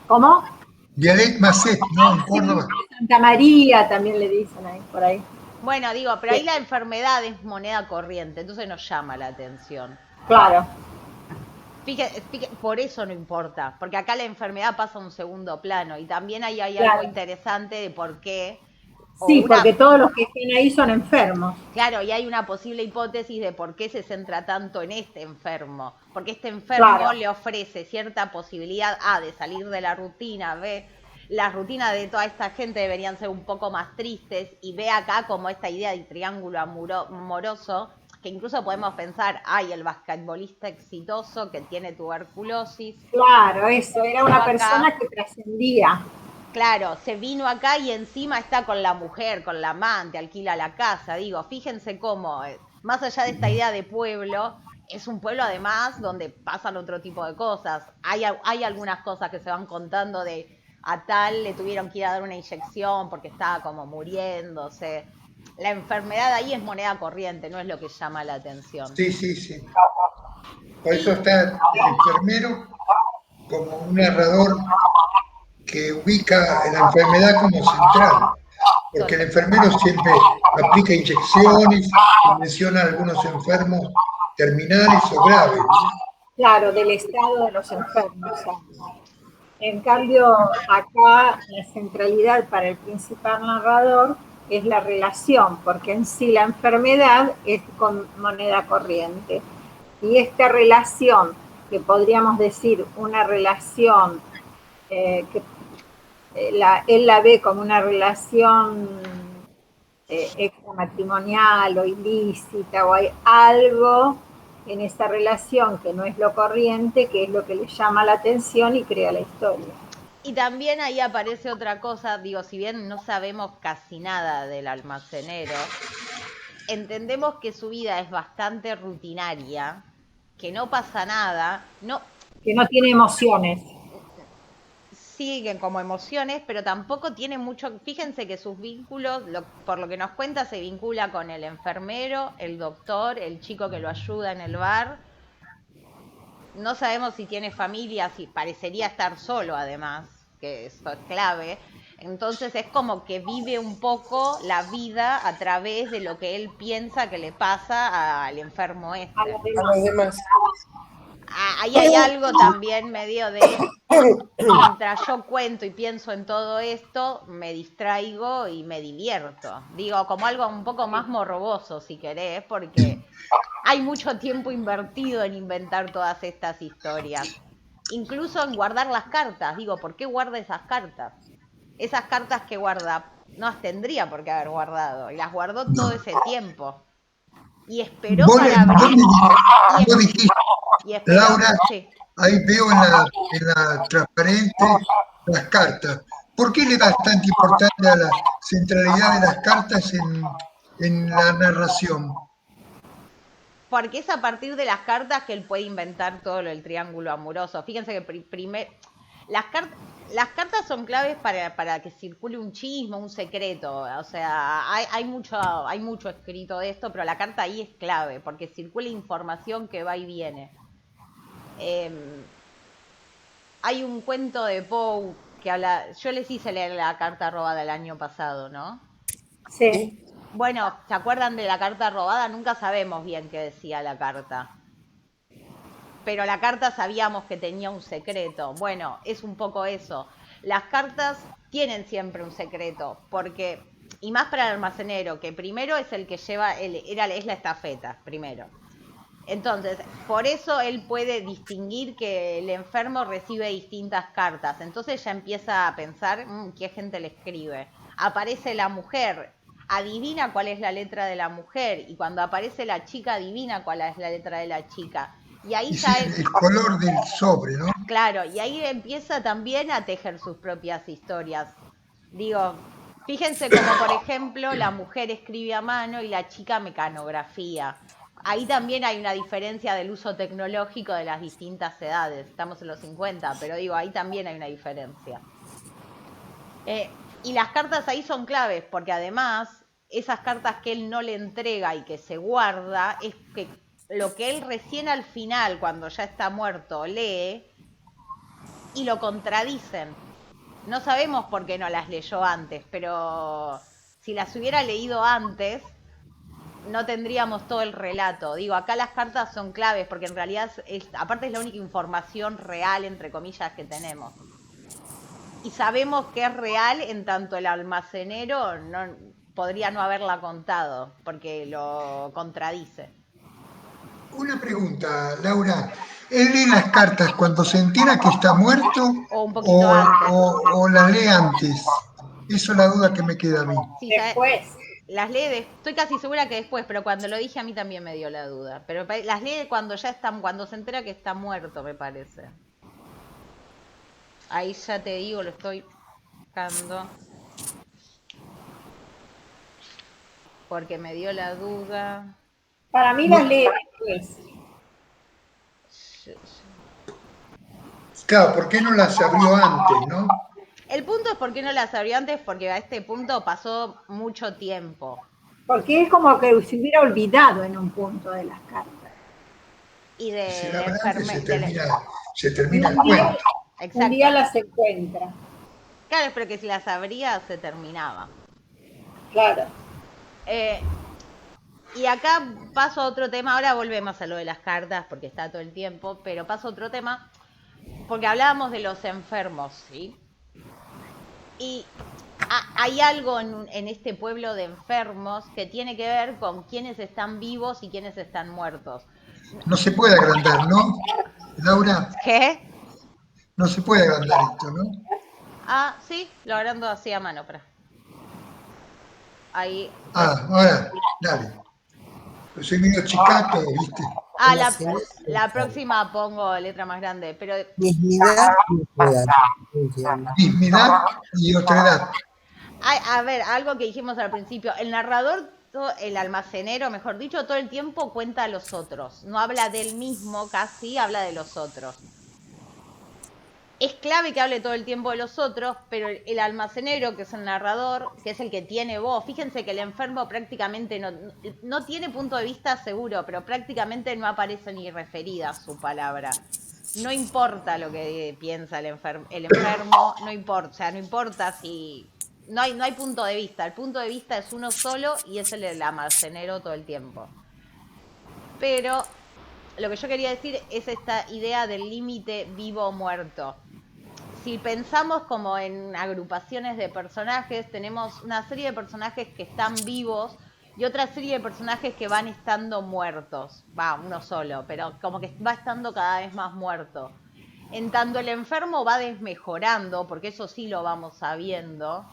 Speaker 4: ¿Cómo?
Speaker 1: Vialet Macet, ¿no? En Córdoba.
Speaker 4: Santa María también le dicen ahí, por ahí.
Speaker 2: Bueno, digo, pero ahí la enfermedad es moneda corriente, entonces nos llama la atención.
Speaker 4: Claro.
Speaker 2: Fíjate, por eso no importa, porque acá la enfermedad pasa a un segundo plano y también ahí hay algo interesante de por qué.
Speaker 4: Sí, porque todos los que están ahí son enfermos.
Speaker 2: Claro, y hay una posible hipótesis de por qué se centra tanto en este enfermo, porque este enfermo le ofrece cierta posibilidad de salir de la rutina, las rutinas de toda esta gente deberían ser un poco más tristes y ve acá como esta idea de triángulo amoroso, que incluso podemos pensar, el basquetbolista exitoso que tiene tuberculosis.
Speaker 4: Claro, eso, era una persona que trascendía.
Speaker 2: Claro, se vino acá y encima está con la mujer, con la amante, alquila la casa. Digo, fíjense cómo, más allá de esta idea de pueblo, es un pueblo además donde pasan otro tipo de cosas. Hay algunas cosas que se van contando de a tal le tuvieron que ir a dar una inyección porque estaba como muriéndose. La enfermedad ahí es moneda corriente, no es lo que llama la atención.
Speaker 1: Sí, sí, sí. Por eso está el enfermero como un narrador que ubica la enfermedad como central, porque el enfermero siempre aplica inyecciones y menciona a algunos enfermos terminales o graves.
Speaker 4: Claro, del estado de los enfermos. En cambio, acá la centralidad para el principal narrador es la relación, porque en sí la enfermedad es con moneda corriente. Y esta relación, que podríamos decir una relación que él la ve como una relación extramatrimonial o ilícita, o hay algo en esa relación que no es lo corriente, que es lo que le llama la atención y crea la historia.
Speaker 2: Y también ahí aparece otra cosa, digo, si bien no sabemos casi nada del almacenero, entendemos que su vida es bastante rutinaria, que no pasa nada,
Speaker 4: que no tiene emociones.
Speaker 2: Siguen como emociones, pero tampoco tiene mucho. Fíjense que sus vínculos, por lo que nos cuenta, se vincula con el enfermero, el doctor, el chico que lo ayuda en el bar. No sabemos si tiene familia, si parecería estar solo además, que eso es clave. Entonces es como que vive un poco la vida a través de lo que él piensa que le pasa al enfermo este.
Speaker 5: A los demás.
Speaker 2: Ahí hay algo también medio de, mientras yo cuento y pienso en todo esto, me distraigo y me divierto. Digo, como algo un poco más morboso, si querés, porque hay mucho tiempo invertido en inventar todas estas historias. Incluso en guardar las cartas. Digo, ¿por qué guarda esas cartas? Esas cartas que guarda, no las tendría por qué haber guardado. Y las guardó todo ese tiempo. Y esperó para abrir.
Speaker 1: Vos dijiste, Laura,
Speaker 2: sí.
Speaker 1: ahí veo en la transparente las cartas. ¿Por qué le das tanta importancia a la centralidad de las cartas en la narración?
Speaker 2: Porque es a partir de las cartas que él puede inventar todo lo del triángulo amoroso. Fíjense que Las cartas son claves para que circule un chisme, un secreto. O sea, hay mucho escrito de esto, pero la carta ahí es clave, porque circula información que va y viene. Hay un cuento de Poe que habla. Yo les hice leer la carta robada el año pasado, ¿no?
Speaker 4: Sí.
Speaker 2: Bueno, ¿se acuerdan de la carta robada? Nunca sabemos bien qué decía la carta. Pero la carta sabíamos que tenía un secreto. Bueno, es un poco eso. Las cartas tienen siempre un secreto, porque, y más para el almacenero, que primero es el que lleva, es la estafeta, primero. Entonces, por eso él puede distinguir que el enfermo recibe distintas cartas. Entonces ya empieza a pensar, ¿qué gente le escribe? Aparece la mujer, adivina cuál es la letra de la mujer, y cuando aparece la chica, adivina cuál es la letra de la chica. Y ahí
Speaker 1: Y
Speaker 2: ya
Speaker 1: sí, el color del sobre, ¿no?
Speaker 2: claro, y ahí empieza también a tejer sus propias historias. Digo, fíjense como por ejemplo la mujer escribe a mano y la chica mecanografía. Ahí también hay una diferencia del uso tecnológico de las distintas edades. Estamos en los 50, pero digo, ahí también hay una diferencia. Y las cartas ahí son claves, porque además esas cartas que él no le entrega y que se guarda, es que lo que él recién al final, cuando ya está muerto, lee y lo contradicen. No sabemos por qué no las leyó antes, pero si las hubiera leído antes, no tendríamos todo el relato. Digo, acá las cartas son claves porque en realidad, aparte es la única información real, entre comillas, que tenemos. Y sabemos que es real en tanto el almacenero podría no haberla contado porque lo contradice.
Speaker 1: Una pregunta, Laura. ¿Él lee las cartas cuando se entera que está muerto
Speaker 2: O un poquito antes.
Speaker 1: o las lee antes? Eso es la duda que me queda a mí.
Speaker 2: Sí,
Speaker 4: Después.
Speaker 2: las lee, estoy casi segura que después, pero cuando lo dije a mí también me dio la duda. Pero las lee cuando ya están, cuando se entera que está muerto, me parece. Ahí ya te digo, lo estoy buscando. Porque me dio la duda.
Speaker 4: Para mí las lee después.
Speaker 1: Claro, ¿por qué no las abrió antes, no?
Speaker 2: El punto es por qué no las abrió antes, porque a este punto pasó mucho tiempo.
Speaker 4: Porque es como que se hubiera olvidado en un punto de las cartas.
Speaker 2: Y
Speaker 1: Y si
Speaker 2: de
Speaker 1: la abre antes
Speaker 2: enfermedad.
Speaker 1: se termina el cuento.
Speaker 2: Exacto.
Speaker 4: Un día las encuentra.
Speaker 2: Claro, pero que si las abría se terminaba.
Speaker 4: Claro.
Speaker 2: Y acá paso a otro tema, ahora volvemos a lo de las cartas porque está todo el tiempo, pero paso a otro tema porque hablábamos de los enfermos, ¿sí? Y hay algo en este pueblo de enfermos que tiene que ver con quiénes están vivos y quiénes están muertos.
Speaker 1: No se puede agrandar, ¿no? Laura,
Speaker 2: ¿Qué?
Speaker 1: no se puede agrandar esto, ¿no?
Speaker 2: Ah, sí, lo agrando así a mano, pero ahí.
Speaker 1: Ahora, dale. Yo soy medio chicato, ¿viste?
Speaker 2: Ah, la próxima pongo letra más grande, pero
Speaker 5: Mismidad y otredad.
Speaker 1: Mismidad y otredad.
Speaker 2: a ver, algo que dijimos al principio, el narrador, el almacenero, mejor dicho, todo el tiempo cuenta a los otros, no habla del mismo casi, habla de los otros. Es clave que hable todo el tiempo de los otros, pero el almacenero, que es el narrador, que es el que tiene voz, fíjense que el enfermo prácticamente no tiene punto de vista seguro, pero prácticamente no aparece ni referida su palabra. No importa lo que piensa el enfermo, no importa, o sea, no importa si... No hay punto de vista, el punto de vista es uno solo y es el del almacenero todo el tiempo. Pero lo que yo quería decir es esta idea del límite vivo o muerto. Si pensamos como en agrupaciones de personajes, tenemos una serie de personajes que están vivos y otra serie de personajes que van estando muertos. Va, uno solo, pero como que va estando cada vez más muerto. En tanto el enfermo va desmejorando, porque eso sí lo vamos sabiendo.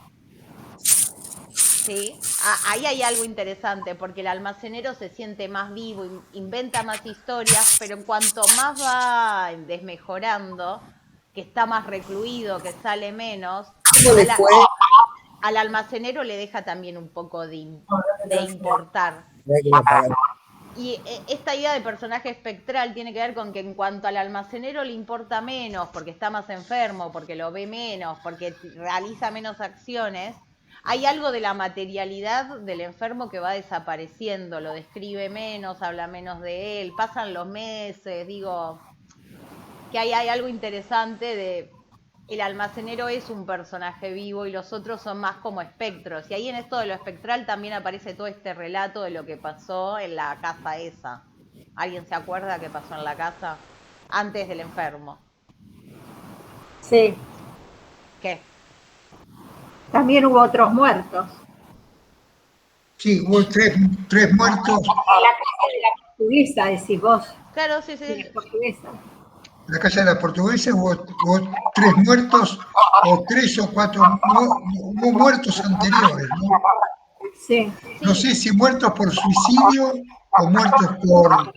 Speaker 2: Sí, ahí hay algo interesante, porque el almacenero se siente más vivo, inventa más historias, pero en cuanto más va desmejorando, que está más recluido, que sale menos, al almacenero le deja también un poco de importar. Y esta idea de personaje espectral tiene que ver con que en cuanto al almacenero le importa menos, porque está más enfermo, porque lo ve menos, porque realiza menos acciones, hay algo de la materialidad del enfermo que va desapareciendo, lo describe menos, habla menos de él, pasan los meses, digo, que hay algo interesante de el almacenero es un personaje vivo y los otros son más como espectros. Y ahí en esto de lo espectral también aparece todo este relato de lo que pasó en la casa esa. ¿Alguien se acuerda qué pasó en la casa antes del enfermo?
Speaker 4: Sí,
Speaker 2: ¿Qué?
Speaker 4: también hubo otros muertos.
Speaker 1: Sí, hubo tres muertos.
Speaker 4: La casa de la portuguesa, decís vos,
Speaker 2: Claro, sí,
Speaker 4: de
Speaker 2: sí.
Speaker 4: la portuguesa.
Speaker 1: En la casa de la portuguesa hubo 3 muertos, o 3 o 4, hubo muertos anteriores, ¿no?
Speaker 4: Sí.
Speaker 1: No sé si muertos por suicidio o muertos por...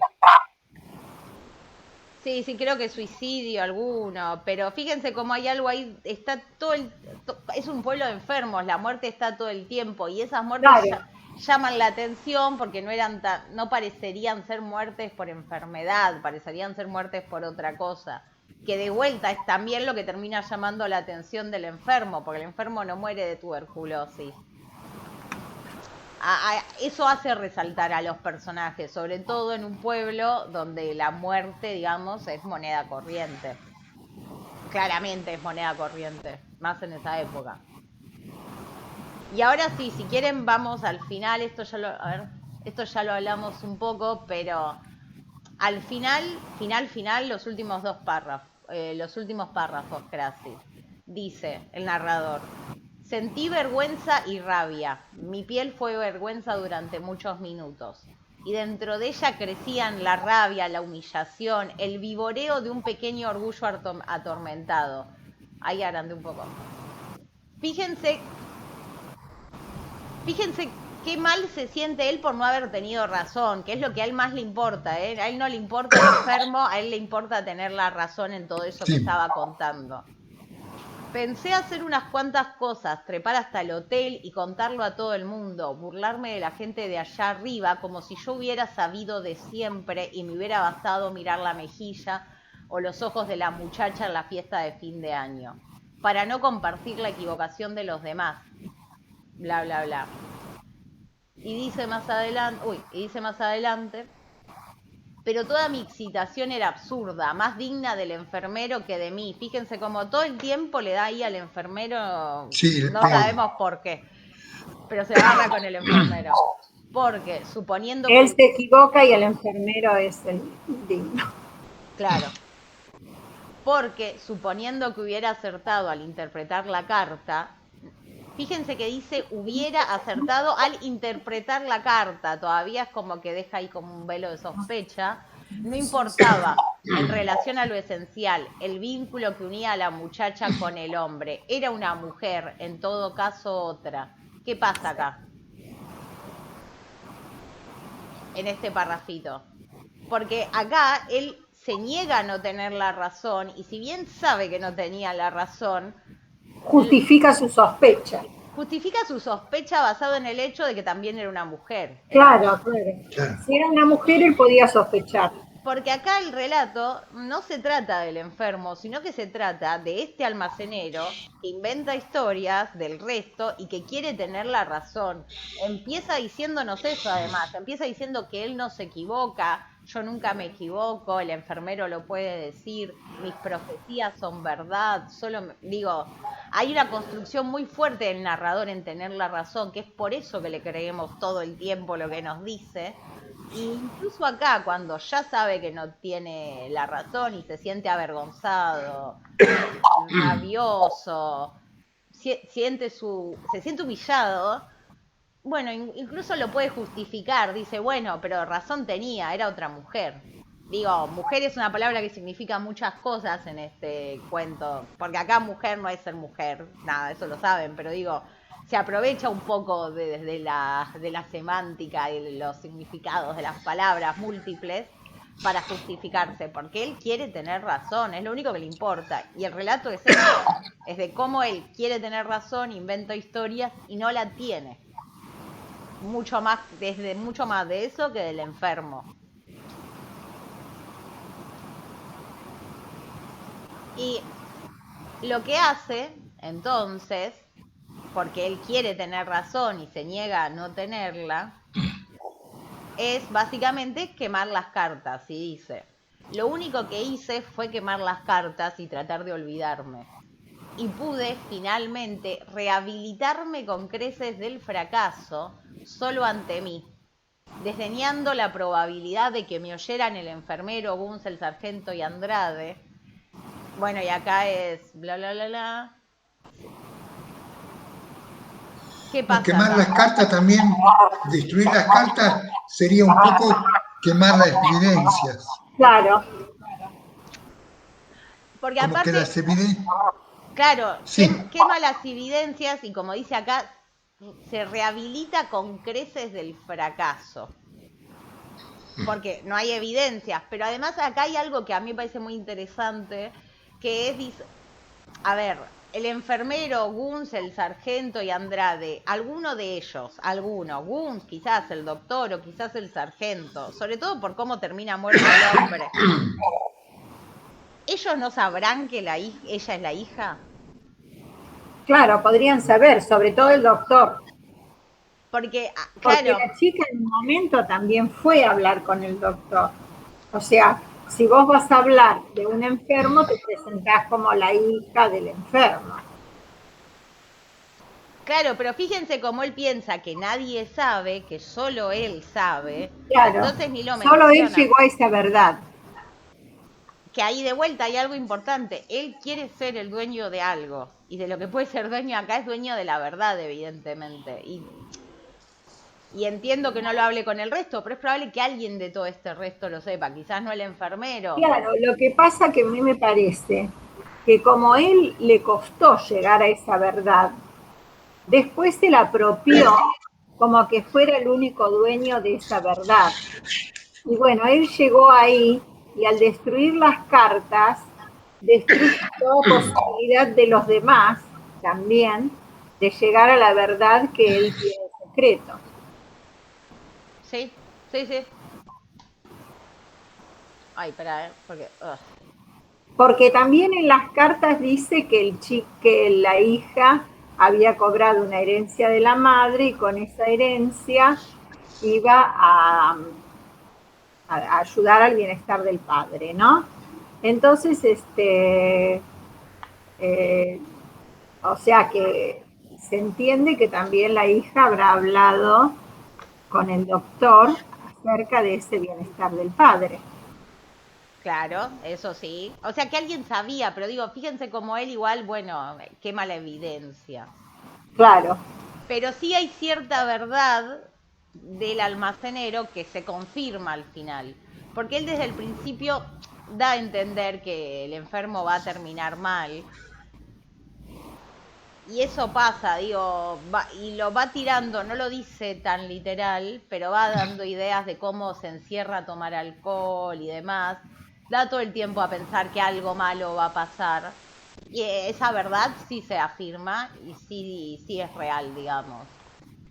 Speaker 2: Sí, sí, creo que suicidio alguno, pero fíjense cómo hay algo ahí, está todo es un pueblo de enfermos, la muerte está todo el tiempo y esas muertes
Speaker 4: Claro.
Speaker 2: llaman la atención porque no parecerían ser muertes por enfermedad, parecerían ser muertes por otra cosa, que de vuelta es también lo que termina llamando la atención del enfermo, porque el enfermo no muere de tuberculosis. Eso hace resaltar a los personajes, sobre todo en un pueblo donde la muerte, digamos, es moneda corriente. Claramente es moneda corriente, más en esa época. Y ahora sí, si quieren vamos al final, esto ya lo hablamos un poco, pero al final, los últimos párrafos, Crassi. Dice el narrador: sentí vergüenza y rabia. Mi piel fue vergüenza durante muchos minutos. Y dentro de ella crecían la rabia, la humillación, el vivoreo de un pequeño orgullo atormentado. Ahí agrandé un poco. Fíjense qué mal se siente él por no haber tenido razón, que es lo que a él más le importa, ¿eh? A él no le importa el enfermo, a él le importa tener la razón en todo eso que estaba contando. Pensé hacer unas cuantas cosas, trepar hasta el hotel y contarlo a todo el mundo, burlarme de la gente de allá arriba como si yo hubiera sabido de siempre y me hubiera bastado mirar la mejilla o los ojos de la muchacha en la fiesta de fin de año, para no compartir la equivocación de los demás. Bla, bla, bla. Y dice más adelante, pero toda mi excitación era absurda, más digna del enfermero que de mí. Fíjense como todo el tiempo le da ahí al enfermero,
Speaker 1: Sí,
Speaker 2: no sabemos por qué, pero se agarra con el enfermero. Porque suponiendo que...
Speaker 4: Él se equivoca y el enfermero es el digno.
Speaker 2: Claro. Porque suponiendo que hubiera acertado al interpretar la carta, fíjense que dice hubiera acertado al interpretar la carta, todavía es como que deja ahí como un velo de sospecha. No importaba en relación a lo esencial, el vínculo que unía a la muchacha con el hombre. Era una mujer, en todo caso otra. ¿Qué pasa acá? En este parrafito. Porque acá él se niega a no tener la razón y si bien sabe que no tenía la razón,
Speaker 4: justifica su sospecha.
Speaker 2: Justifica su sospecha basado en el hecho de que también era una mujer.
Speaker 4: Claro. Si era una mujer, él podía sospechar.
Speaker 2: Porque acá el relato no se trata del enfermo, sino que se trata de este almacenero que inventa historias del resto y que quiere tener la razón. Empieza diciéndonos eso además, empieza diciendo que él no se equivoca, yo nunca me equivoco, el enfermero lo puede decir, mis profecías son verdad, hay una construcción muy fuerte del narrador en tener la razón, que es por eso que le creemos todo el tiempo lo que nos dice. Y incluso acá, cuando ya sabe que no tiene la razón y se siente avergonzado, rabioso, se siente humillado, bueno, incluso lo puede justificar, dice, bueno, pero razón tenía, era otra mujer. Digo, mujer es una palabra que significa muchas cosas en este cuento, porque acá mujer no es ser mujer, nada, eso lo saben, pero digo, se aprovecha un poco de la semántica y de los significados de las palabras múltiples para justificarse, porque él quiere tener razón, es lo único que le importa. Y el relato es eso, es de cómo él quiere tener razón, inventa historias y no la tiene. mucho más, desde mucho más de eso que del enfermo. Y lo que hace, entonces, porque él quiere tener razón y se niega a no tenerla, es básicamente quemar las cartas, y dice, lo único que hice fue quemar las cartas y tratar de olvidarme. Y pude finalmente rehabilitarme con creces del fracaso solo ante mí, desdeñando la probabilidad de que me oyeran el enfermero, Guns, el sargento y Andrade. Bueno, y acá es bla bla bla bla. ¿Qué
Speaker 1: No,
Speaker 2: pasa
Speaker 1: quemar
Speaker 2: acá?
Speaker 1: las cartas también, destruir las cartas sería un poco quemar las evidencias.
Speaker 4: Claro,
Speaker 2: Porque
Speaker 1: Como que
Speaker 2: aparte,
Speaker 1: las evidencias.
Speaker 2: claro,
Speaker 1: Sí,
Speaker 2: quema las evidencias y como dice acá, se rehabilita con creces del fracaso. Porque no hay evidencias, pero además acá hay algo que a mí me parece muy interesante, que es, a ver, el enfermero, Guns, el sargento y Andrade, alguno de ellos, Guns, quizás el doctor o quizás el sargento, sobre todo por cómo termina muerto el hombre, ¿ellos no sabrán que ella es la hija?
Speaker 4: claro, podrían saber, sobre todo el doctor,
Speaker 2: Porque,
Speaker 4: porque
Speaker 2: claro,
Speaker 4: la chica en un momento también fue a hablar con el doctor. O sea, si vos vas a hablar de un enfermo, te presentás como la hija del enfermo.
Speaker 2: claro, pero fíjense cómo él piensa que nadie sabe, que solo él sabe,
Speaker 4: Claro,
Speaker 2: entonces ni lo
Speaker 4: solo él
Speaker 2: menciona.
Speaker 4: llegó a esa verdad.
Speaker 2: Que ahí de vuelta hay algo importante. Él quiere ser el dueño de algo. Y de lo que puede ser dueño acá es dueño de la verdad, evidentemente. Y entiendo que no lo hable con el resto, pero es probable que alguien de todo este resto lo sepa. Quizás no el enfermero.
Speaker 4: Claro, lo que pasa que a mí me parece que como él le costó llegar a esa verdad, después se la apropió como que fuera el único dueño de esa verdad. Y bueno, él llegó ahí y al destruir las cartas, destruye toda posibilidad de los demás también de llegar a la verdad que él tiene en secreto.
Speaker 2: Sí, sí, sí. Ay, espera, porque...
Speaker 4: Porque también en las cartas dice que, que la hija había cobrado una herencia de la madre y con esa herencia iba a ayudar al bienestar del padre, ¿no? Entonces, eh, o sea que se entiende que también la hija habrá hablado con el doctor acerca de ese bienestar del padre.
Speaker 2: Claro, eso sí. O sea que alguien sabía, pero digo, fíjense como él igual, bueno, quema la evidencia.
Speaker 4: Claro,
Speaker 2: Pero sí hay cierta verdad del almacenero que se confirma al final. Porque él desde el principio da a entender que el enfermo va a terminar mal. Y eso pasa, digo, y lo va tirando, no lo dice tan literal, pero va dando ideas de cómo se encierra a tomar alcohol y demás. Da todo el tiempo a pensar que algo malo va a pasar. Y esa verdad sí se afirma y sí es real, digamos.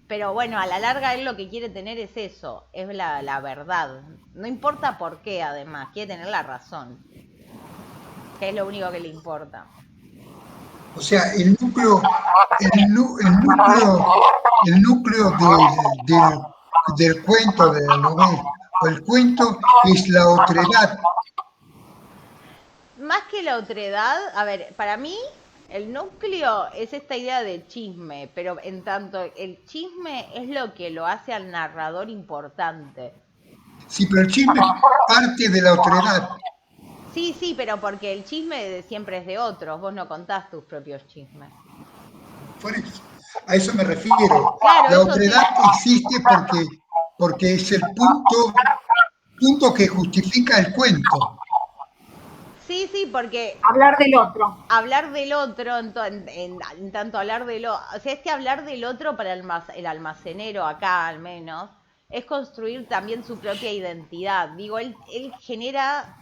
Speaker 2: Pero bueno, a la larga él lo que quiere tener es eso, es la verdad. No importa por qué, además, quiere tener la razón, que es lo único que le importa.
Speaker 1: o sea, el núcleo del cuento, de la novela, o el cuento es la otredad.
Speaker 2: Más que la otredad, a ver, para mí el núcleo es esta idea de chisme, pero en tanto el chisme es lo que lo hace al narrador importante.
Speaker 1: Sí, pero el chisme parte de la otredad.
Speaker 2: Sí, sí, pero porque el chisme siempre es de otros, vos no contás tus propios chismes.
Speaker 1: Por eso, a eso me refiero.
Speaker 2: Claro,
Speaker 1: La
Speaker 2: eso sí.
Speaker 1: otredad existe porque es el punto que justifica el cuento.
Speaker 2: Sí, sí, porque
Speaker 4: hablar del otro.
Speaker 2: hablar del otro, en tanto hablar del otro, o sea, hablar del otro para el almacenero acá al menos, es construir también su propia identidad. Digo, él genera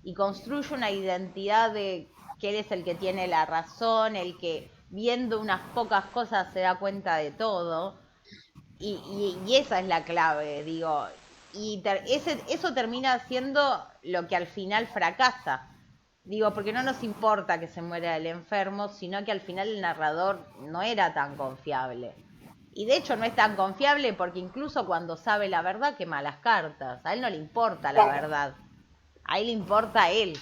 Speaker 2: y construye una identidad de que él es el que tiene la razón, el que viendo unas pocas cosas se da cuenta de todo. Y esa es la clave, digo. Y eso termina siendo lo que al final fracasa. Digo, porque no nos importa que se muera el enfermo, sino que al final el narrador no era tan confiable. Y de hecho no es tan confiable porque incluso cuando sabe la verdad quema las cartas. A él no le importa la verdad. A él le importa a él.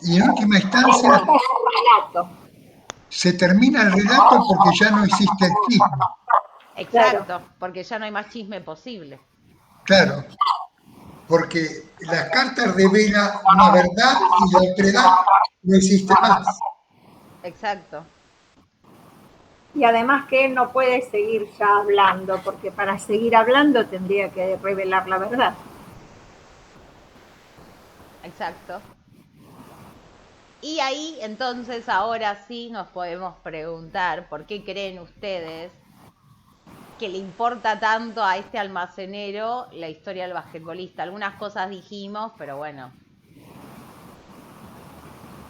Speaker 1: Y en última instancia
Speaker 4: Relato.
Speaker 1: se termina el relato porque ya no existe el chisme.
Speaker 2: Exacto, porque ya no hay más chisme posible.
Speaker 1: Claro, porque las cartas revelan una verdad y la otredad no existe más.
Speaker 2: Exacto.
Speaker 4: Y además que él no puede seguir ya hablando, porque para seguir hablando tendría que revelar la verdad.
Speaker 2: Exacto. Y ahí entonces ahora sí nos podemos preguntar por qué creen ustedes que le importa tanto a este almacenero la historia del basquetbolista. Algunas cosas dijimos, pero bueno.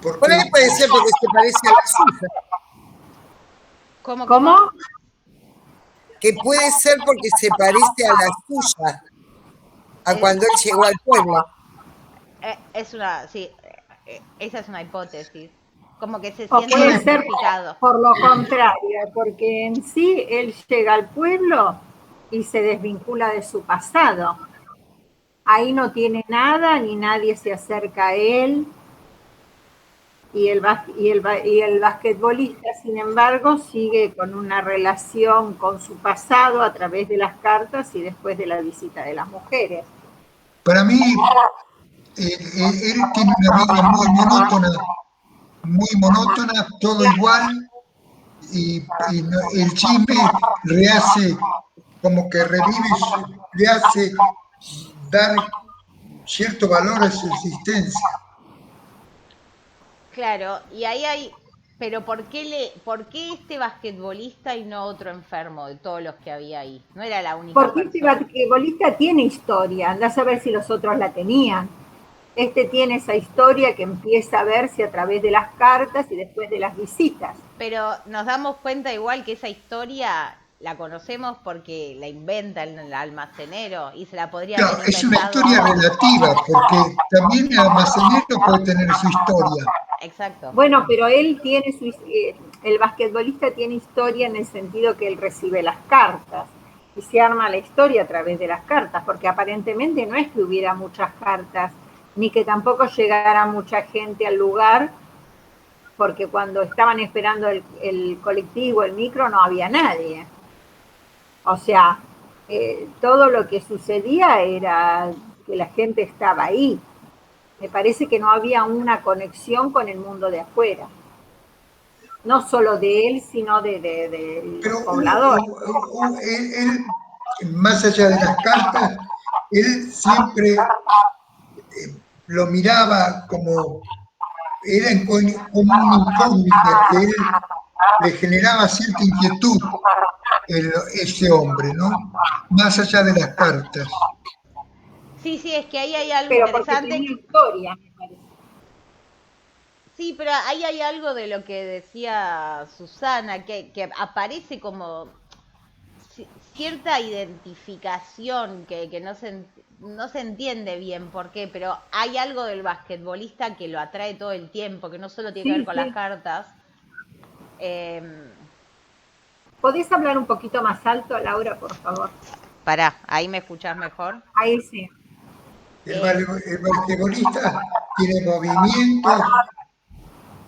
Speaker 5: Por
Speaker 1: Porque
Speaker 5: ahí puede ser porque se parece a la suya.
Speaker 4: ¿Cómo?
Speaker 5: Que puede ser porque se parece a la suya, a cuando él llegó al pueblo.
Speaker 2: Es una, sí, esa es una hipótesis. Como que se
Speaker 4: O
Speaker 2: siente
Speaker 4: puede ser
Speaker 2: identificado.
Speaker 4: por lo contrario, porque en sí él llega al pueblo y se desvincula de su pasado. Ahí no tiene nada, ni nadie se acerca a él. Y el basquetbolista, sin embargo, sigue con una relación con su pasado a través de las cartas y después de la visita de las mujeres.
Speaker 1: para mí él tiene una vida muy monótona, todo igual, y el chisme le hace como que revive, le hace dar cierto valor a su existencia.
Speaker 2: Claro, y ahí hay, pero por qué este basquetbolista y no otro enfermo de todos los que había ahí? No era la única
Speaker 4: Porque este
Speaker 2: persona.
Speaker 4: basquetbolista tiene historia, anda a saber si los otros la tenían. Este tiene esa historia que empieza a verse a través de las cartas y después de las visitas.
Speaker 2: Pero nos damos cuenta igual que esa historia la conocemos porque la inventa el almacenero y se la podría
Speaker 1: Claro,
Speaker 2: haber
Speaker 1: es una
Speaker 2: inventado.
Speaker 1: historia relativa, porque también el almacenero puede tener su historia.
Speaker 2: Exacto.
Speaker 4: Bueno, pero él tiene el basquetbolista tiene historia en el sentido que él recibe las cartas y se arma la historia a través de las cartas, porque aparentemente no es que hubiera muchas cartas, ni que tampoco llegara mucha gente al lugar, porque cuando estaban esperando el colectivo, el micro, no había nadie. O sea, todo lo que sucedía era que la gente estaba ahí. Me parece que no había una conexión con el mundo de afuera. No solo de él, sino de
Speaker 1: Pero
Speaker 4: los pobladores.
Speaker 1: él, más allá de las cartas, él siempre lo miraba como, era como una incógnita que él le generaba cierta inquietud ese hombre, ¿no? Más allá de las cartas.
Speaker 2: Sí, sí, es que ahí hay algo
Speaker 4: Pero porque
Speaker 2: interesante.
Speaker 4: tenía historia, me parece.
Speaker 2: Sí, pero ahí hay algo de lo que decía Susana, que aparece como cierta identificación que no se entiende bien por qué, pero hay algo del basquetbolista que lo atrae todo el tiempo, que no solo tiene que ver con las cartas.
Speaker 4: ¿Podés hablar un poquito más alto, Laura, por favor?
Speaker 2: Pará, ¿ahí me escuchás mejor?
Speaker 4: Ahí sí.
Speaker 1: El basquetbolista tiene movimiento,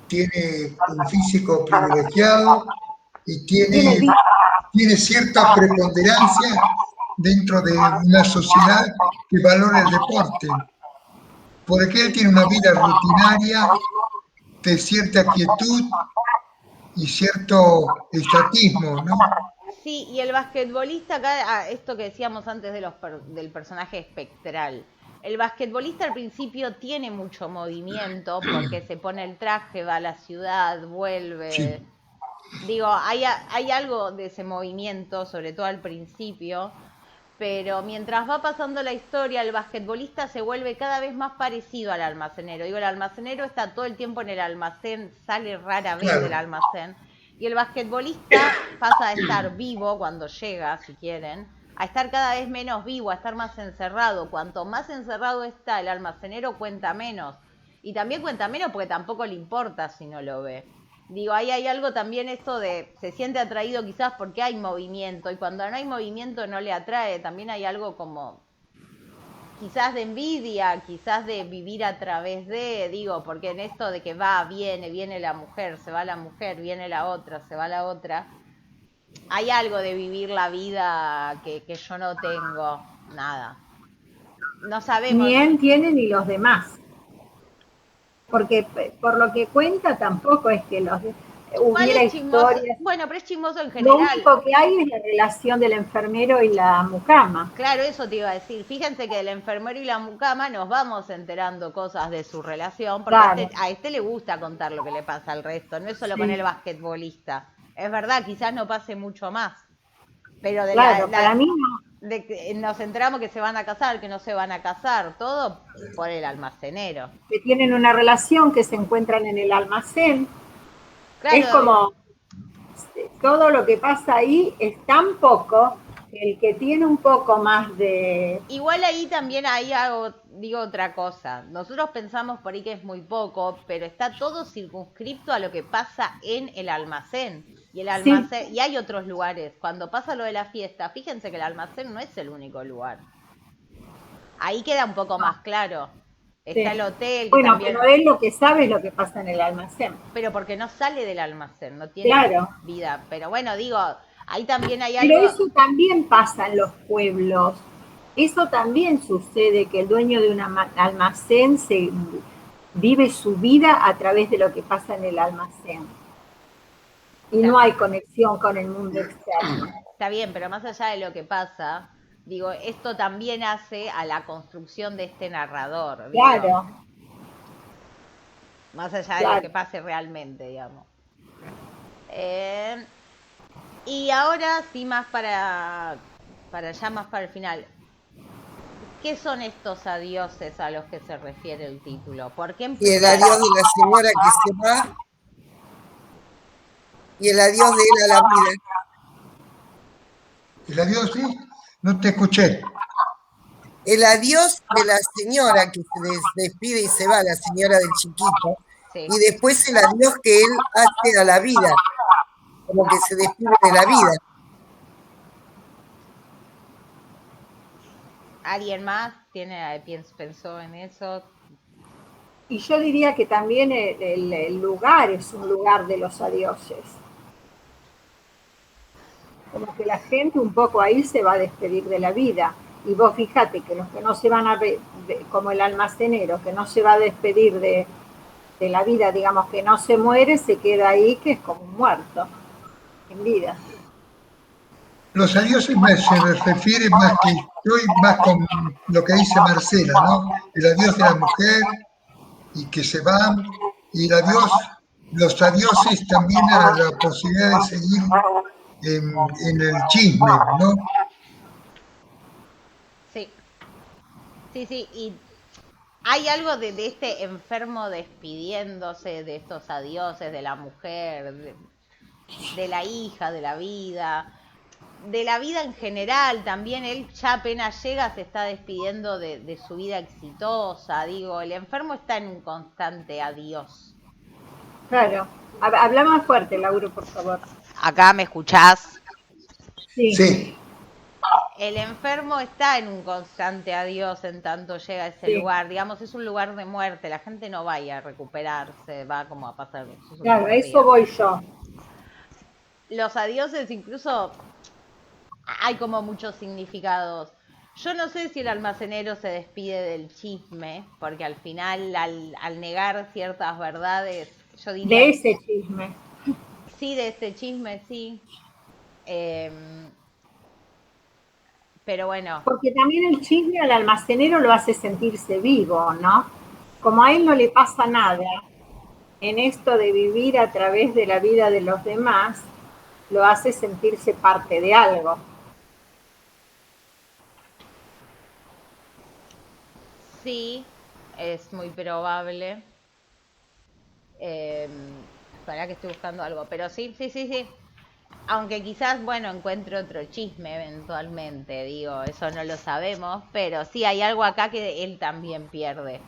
Speaker 1: tiene un físico privilegiado y tiene cierta preponderancia dentro de una sociedad que valora el deporte. Porque él tiene una vida rutinaria de cierta quietud y cierto estatismo, ¿no?
Speaker 2: Sí, y el basquetbolista acá, esto que decíamos antes de del personaje espectral. El basquetbolista al principio tiene mucho movimiento porque se pone el traje, va a la ciudad, vuelve.
Speaker 1: Sí.
Speaker 2: Digo, hay algo de ese movimiento, sobre todo al principio, pero mientras va pasando la historia, el basquetbolista se vuelve cada vez más parecido al almacenero. Digo, el almacenero está todo el tiempo en el almacén, sale rara vez del almacén. Y el basquetbolista pasa a estar vivo cuando llega, si quieren, a estar cada vez menos vivo, a estar más encerrado. Cuanto más encerrado está el almacenero, cuenta menos. Y también cuenta menos porque tampoco le importa si no lo ve. Digo, ahí hay algo también esto de, se siente atraído quizás porque hay movimiento, y cuando no hay movimiento no le atrae. También hay algo como quizás de envidia, quizás de vivir a través de, digo, porque en esto de que va, viene la mujer, se va la mujer, viene la otra, se va la otra, hay algo de vivir la vida que yo no tengo, nada. No sabemos.
Speaker 4: Ni él tiene ni los demás. Porque por lo que cuenta tampoco es que
Speaker 2: Igual
Speaker 4: hubiera
Speaker 2: es chismoso,
Speaker 4: historias.
Speaker 2: bueno, pero es chismoso en
Speaker 4: Lo
Speaker 2: general.
Speaker 4: único que hay es la relación del enfermero y la mucama.
Speaker 2: Claro, eso te iba a decir. Fíjense que del enfermero y la mucama nos vamos enterando cosas de su relación, porque
Speaker 4: Claro,
Speaker 2: a este le gusta contar lo que le pasa al resto, no es solo con
Speaker 4: sí,
Speaker 2: el basquetbolista. Es verdad, quizás no pase mucho más, pero
Speaker 4: claro, para mí no.
Speaker 2: de que nos enteramos que se van a casar, que no se van a casar, todo por el almacenero.
Speaker 4: Que tienen una relación, que se encuentran en el almacén. Es
Speaker 2: Claro,
Speaker 4: como todo lo que pasa ahí es tan poco que el que tiene un poco más de...
Speaker 2: igual ahí también ahí hago, digo otra cosa. Nosotros pensamos por ahí que es muy poco, pero está todo circunscripto a lo que pasa en el almacén. Y el
Speaker 4: Sí,
Speaker 2: almacén, y hay otros lugares. Cuando pasa lo de la fiesta, fíjense que el almacén no es el único lugar. Ahí queda un poco más claro. Está
Speaker 4: sí.
Speaker 2: el hotel, que
Speaker 4: Bueno,
Speaker 2: también,
Speaker 4: pero él lo que sabe es lo que pasa en el almacén.
Speaker 2: pero porque no sale del almacén, no tiene
Speaker 4: Claro,
Speaker 2: vida. Pero bueno, digo, ahí también hay
Speaker 4: pero
Speaker 2: algo.
Speaker 4: eso también pasa en los pueblos. Eso también sucede, que el dueño de un almacén vive su vida a través de lo que pasa en el almacén. Y no hay conexión con el mundo externo.
Speaker 2: Está bien, pero más allá de lo que pasa, digo, esto también hace a la construcción de este narrador, digo,
Speaker 4: Claro,
Speaker 2: más allá de lo
Speaker 4: claro.
Speaker 2: que pase realmente, digamos. Eh, y ahora sí, más ya más para el final. ¿Qué son estos adioses a los que se refiere el título? ¿Por qué
Speaker 5: Y el
Speaker 2: empieza?
Speaker 5: adiós de la señora que se va y el adiós de él a la vida.
Speaker 1: El adiós, sí, no te escuché.
Speaker 5: El adiós de la señora que se despide y se va, la señora del chiquito,
Speaker 2: Sí.
Speaker 5: y después el adiós que él hace a la vida, como que se despide de la vida.
Speaker 2: ¿Alguien más pensó en eso?
Speaker 4: Y yo diría que también el lugar es un lugar de los adioses. Como que la gente un poco ahí se va a despedir de la vida. Y vos fíjate que los que no se van a ver, como el almacenero, que no se va a despedir de la vida, digamos que no se muere, se queda ahí, que es como un muerto en vida.
Speaker 1: Los adioses se refieren más que estoy más con lo que dice Marcela, ¿no? El adiós de la mujer y que se van, y el adiós, los adioses también a la posibilidad de seguir en el chisme, ¿no?
Speaker 2: Sí, sí, y hay algo de este enfermo despidiéndose de estos adioses, de la mujer, de la hija, de la vida en general. También él ya apenas llega se está despidiendo de su vida exitosa. Digo, el enfermo está en un constante adiós.
Speaker 4: Claro. Habla más fuerte, Lauro, por favor.
Speaker 2: ¿Acá me escuchás?
Speaker 4: Sí,
Speaker 1: Sí,
Speaker 2: El enfermo está en un constante adiós en tanto llega a ese
Speaker 4: sí.
Speaker 2: lugar. Digamos, es un lugar de muerte. La gente no vaya a recuperarse, va como a pasar sus
Speaker 4: Claro,
Speaker 2: últimos
Speaker 4: a eso
Speaker 2: días.
Speaker 4: voy yo.
Speaker 2: Los adioses incluso hay como muchos significados. Yo no sé si el almacenero se despide del chisme, porque al final, al negar ciertas verdades, yo diría,
Speaker 4: De ese chisme.
Speaker 2: sí, de ese chisme, sí. Pero bueno,
Speaker 4: Porque también el chisme al almacenero lo hace sentirse vivo, ¿no? Como a él no le pasa nada en esto de vivir a través de la vida de los demás, lo hace sentirse parte de algo.
Speaker 2: sí, es muy probable. Para que estoy buscando algo. Pero sí. Aunque quizás, bueno, encuentre otro chisme eventualmente, digo, eso no lo sabemos, pero sí hay algo acá que él también pierde.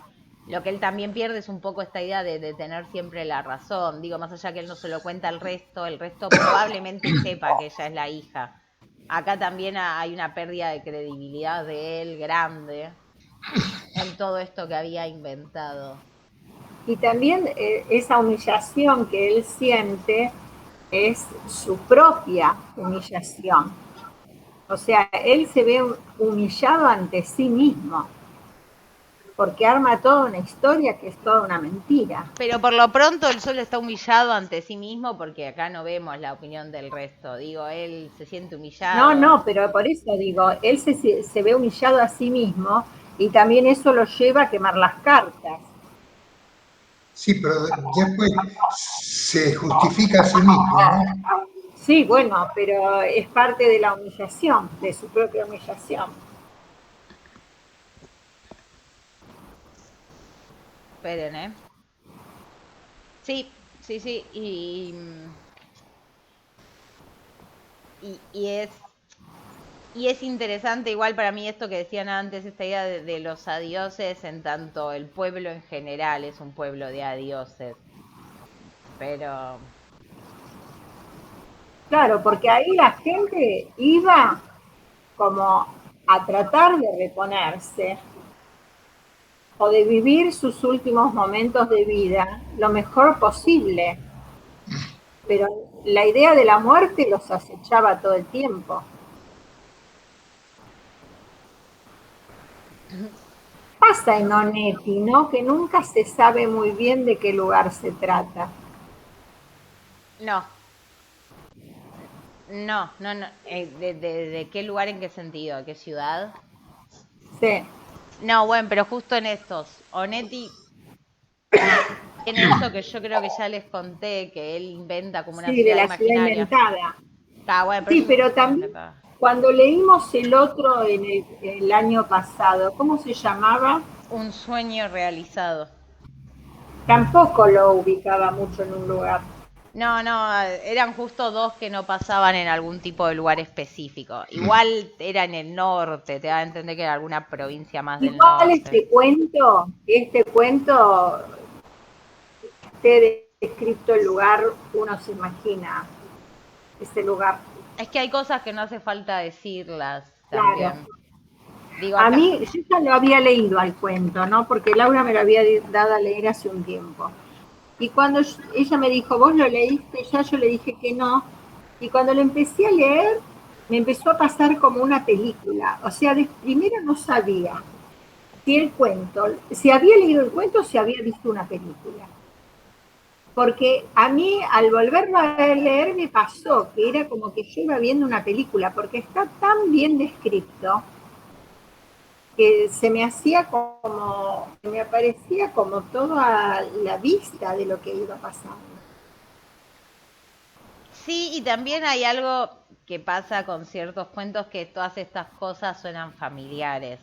Speaker 2: Lo que él también pierde es un poco esta idea de tener siempre la razón. Digo, más allá que él no se lo cuenta al resto, el resto probablemente sepa que ella es la hija. Acá también hay una pérdida de credibilidad de él grande en todo esto que había inventado.
Speaker 4: Y también esa humillación que él siente es su propia humillación. O sea, él se ve humillado ante sí mismo, porque arma toda una historia que es toda una mentira.
Speaker 2: Pero por lo pronto él solo está humillado ante sí mismo porque acá no vemos la opinión del resto. Digo, él se siente humillado.
Speaker 4: No, pero por eso digo, él se ve humillado a sí mismo y también eso lo lleva a quemar las cartas.
Speaker 1: Sí, pero después se justifica a sí mismo, ¿no?
Speaker 4: Sí, bueno, pero es parte de la humillación, de su propia humillación.
Speaker 2: Esperen, ¿eh? Sí. Y es interesante igual para mí esto que decían antes, esta idea de los adioses, en tanto el pueblo en general es un pueblo de adioses. Pero
Speaker 4: Claro, porque ahí la gente iba como a tratar de reponerse o de vivir sus últimos momentos de vida lo mejor posible. Pero la idea de la muerte los acechaba todo el tiempo. Pasa en Onetti, ¿no? Que nunca se sabe muy bien de qué lugar se trata.
Speaker 2: no. ¿De qué lugar, en qué sentido? ¿Qué ciudad?
Speaker 4: Sí.
Speaker 2: No, bueno, pero justo en estos. Onetti tiene esto que yo creo que ya les conté, que él inventa como una
Speaker 4: Sí, de
Speaker 2: ciudad
Speaker 4: la ciudad
Speaker 2: imaginaria.
Speaker 4: inventada.
Speaker 2: Bueno,
Speaker 4: Sí,
Speaker 2: eso es
Speaker 4: pero también
Speaker 2: inventada.
Speaker 4: cuando leímos el otro en el año pasado, ¿cómo se llamaba?
Speaker 2: Un sueño realizado.
Speaker 4: Tampoco lo ubicaba mucho en un lugar.
Speaker 2: No, eran justo dos que no pasaban en algún tipo de lugar específico. Igual era en el norte, te da a entender que era alguna provincia más del
Speaker 4: Igual
Speaker 2: norte.
Speaker 4: este cuento, esté descrito el lugar, uno se imagina ese lugar.
Speaker 2: Es que hay cosas que no hace falta decirlas
Speaker 4: Claro.
Speaker 2: también. Digo,
Speaker 4: A
Speaker 2: acá.
Speaker 4: mí, yo ya lo había leído al cuento, ¿no? Porque Laura me lo había dado a leer hace un tiempo. Y cuando ella me dijo, ¿vos lo leíste? Ya yo le dije que no. Y cuando lo empecé a leer, me empezó a pasar como una película. O sea, primero no sabía si había leído el cuento o si había visto una película. Porque a mí, al volverlo a leer, me pasó que era como que yo iba viendo una película, porque está tan bien descrito que se me hacía como, me aparecía como toda la vista de lo que iba pasando.
Speaker 2: Sí, y también hay algo que pasa con ciertos cuentos, que todas estas cosas suenan familiares.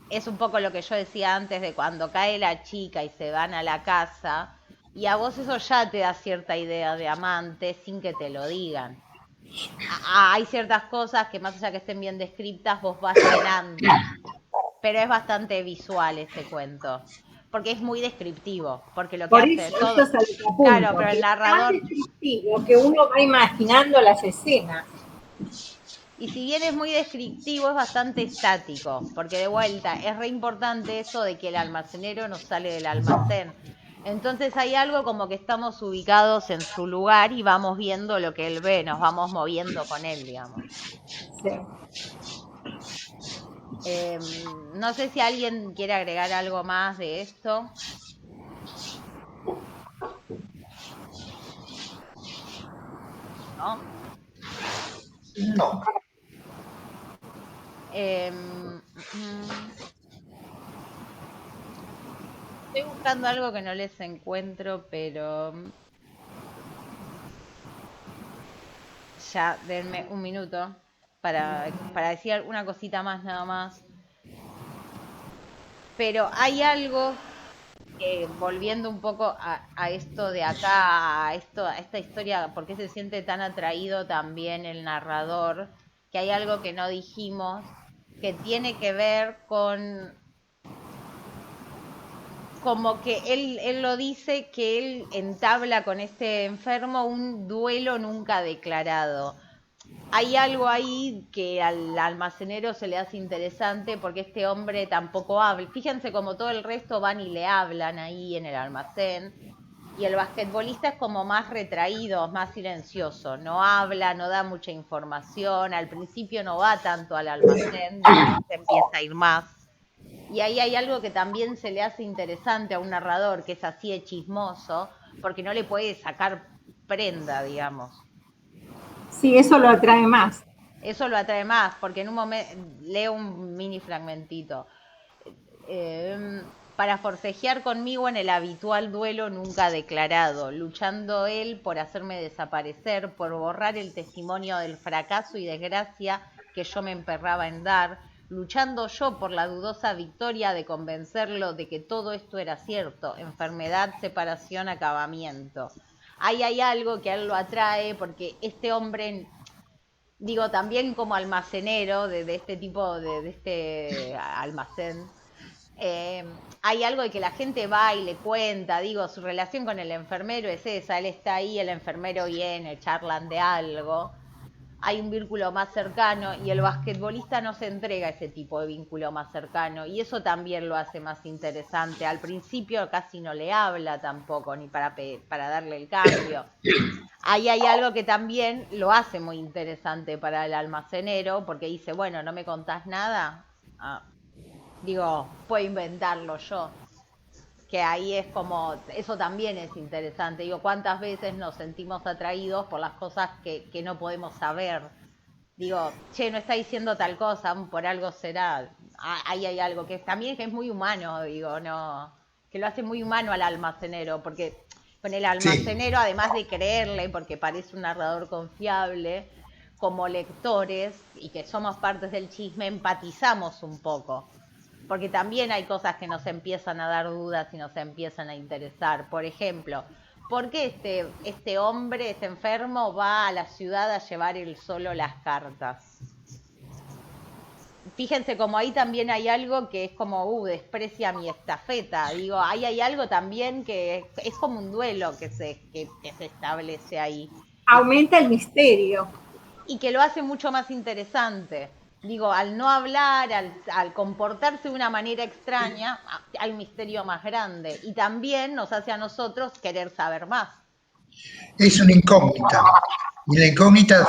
Speaker 2: Es un poco lo que yo decía antes de cuando cae la chica y se van a la casa, y a vos eso ya te da cierta idea de amante sin que te lo digan. Hay ciertas cosas que más allá que estén bien descritas, vos vas llenando. Pero es bastante visual este cuento. Porque es muy descriptivo. Porque lo que
Speaker 4: Por
Speaker 2: hace
Speaker 4: eso,
Speaker 2: todo.
Speaker 4: eso es al punto,
Speaker 2: Claro, pero
Speaker 4: que
Speaker 2: el
Speaker 4: es tan
Speaker 2: narrador.
Speaker 4: descriptivo que uno va imaginando las escenas.
Speaker 2: Y si bien es muy descriptivo, es bastante estático. Porque de vuelta, es re importante esto de que el almacenero no sale del almacén. Entonces hay algo como que estamos ubicados en su lugar y vamos viendo lo que él ve, nos vamos moviendo con él, digamos.
Speaker 4: Sí.
Speaker 2: No sé si alguien quiere agregar algo más de esto. ¿No?
Speaker 1: No.
Speaker 2: Estoy buscando algo que no les encuentro, pero ya denme un minuto para decir una cosita más nada más. Pero hay algo volviendo un poco a esto de acá, a esta historia, ¿por qué se siente tan atraído también el narrador? Que hay algo que no dijimos, que tiene que ver con como que él lo dice, que él entabla con este enfermo un duelo nunca declarado. Hay algo ahí que al almacenero se le hace interesante porque este hombre tampoco habla. Fíjense como todo el resto van y le hablan ahí en el almacén. Y el basquetbolista es como más retraído, más silencioso. No habla, no da mucha información. Al principio no va tanto al almacén, después se empieza a ir más. Y ahí hay algo que también se le hace interesante a un narrador, que es así de chismoso, porque no le puede sacar prenda, digamos.
Speaker 4: Sí, eso lo atrae más.
Speaker 2: Eso lo atrae más, porque en un momento, leo un mini fragmentito. Para forcejear conmigo en el habitual duelo nunca declarado, luchando él por hacerme desaparecer, por borrar el testimonio del fracaso y desgracia que yo me emperraba en dar, luchando yo por la dudosa victoria de convencerlo de que todo esto era cierto, enfermedad, separación, acabamiento. Ahí hay algo que a él lo atrae, porque este hombre, digo, también como almacenero de este tipo, de este almacén, hay algo de que la gente va y le cuenta, digo, su relación con el enfermero es esa, él está ahí, el enfermero viene, charlan de algo, hay un vínculo más cercano y el basquetbolista no se entrega a ese tipo de vínculo más cercano y eso también lo hace más interesante. Al principio casi no le habla tampoco, ni para darle el cambio. Ahí hay algo que también lo hace muy interesante para el almacenero, porque dice, bueno, ¿no me contás nada? Digo, puedo inventarlo yo. Que ahí es como, eso también es interesante. Digo, ¿cuántas veces nos sentimos atraídos por las cosas que no podemos saber? Digo, che, no está diciendo tal cosa, por algo será. Ahí hay algo que también es muy humano, digo, no, que lo hace muy humano al almacenero, porque con el almacenero, además de creerle, porque parece un narrador confiable, como lectores y que somos partes del chisme, empatizamos un poco. Porque también hay cosas que nos empiezan a dar dudas y nos empiezan a interesar. Por ejemplo, ¿por qué este hombre, este enfermo, va a la ciudad a llevar él solo las cartas? Fíjense como ahí también hay algo que es como, desprecia mi estafeta. Digo, ahí hay algo también que es como un duelo que se establece ahí.
Speaker 4: Aumenta el misterio.
Speaker 2: Y que lo hace mucho más interesante. Digo, al no hablar, al comportarse de una manera extraña, hay un misterio más grande. Y también nos hace a nosotros querer saber más.
Speaker 1: Es una incógnita. Y la incógnita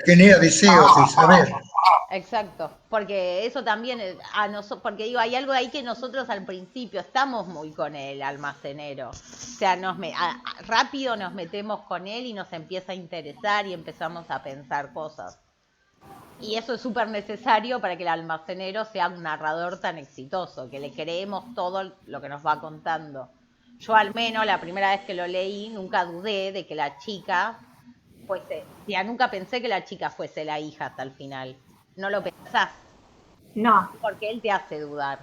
Speaker 1: genera deseos de saber.
Speaker 2: Exacto, porque eso también, porque digo, hay algo ahí que nosotros al principio estamos muy con el almacenero. O sea, rápido nos metemos con él y nos empieza a interesar y empezamos a pensar cosas. Y eso es súper necesario para que el almacenero sea un narrador tan exitoso, que le creemos todo lo que nos va contando. Yo al menos la primera vez que lo leí nunca dudé de que la chica fuese, nunca pensé que la chica fuese la hija hasta el final. No lo pensás.
Speaker 4: No.
Speaker 2: Porque él te hace dudar.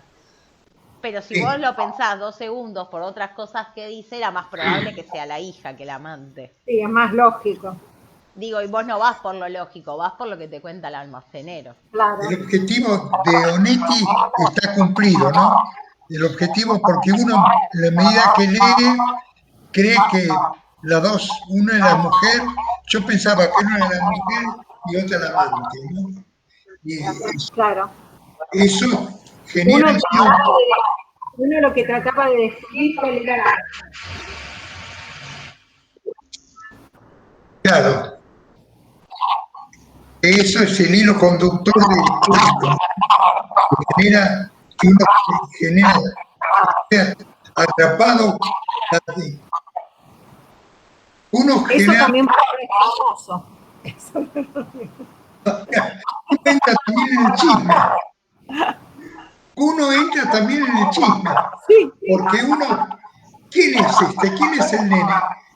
Speaker 2: Pero si vos lo pensás 2 segundos por otras cosas que dice, era más probable que sea la hija que la amante.
Speaker 4: Sí, es más lógico.
Speaker 2: Digo, y vos no vas por lo lógico, vas por lo que te cuenta el almacenero.
Speaker 4: Claro.
Speaker 1: El objetivo de Onetti está cumplido, ¿no? El objetivo, porque uno, en la medida que lee, cree que las dos, una es la mujer, yo pensaba que una era la mujer y otra la amante, ¿no? Y
Speaker 4: claro.
Speaker 1: Eso genera...
Speaker 4: Uno lo que trataba de descubrir cuál era la...
Speaker 1: Claro. Eso es el hilo conductor del público. Que uno genera atrapado así. Uno
Speaker 4: Eso
Speaker 1: genera...
Speaker 4: también es famoso.
Speaker 1: Uno entra también en el chisme. Uno entra también en el chisme.
Speaker 4: Sí.
Speaker 1: Porque uno... ¿Quién es este? ¿Quién es el nene?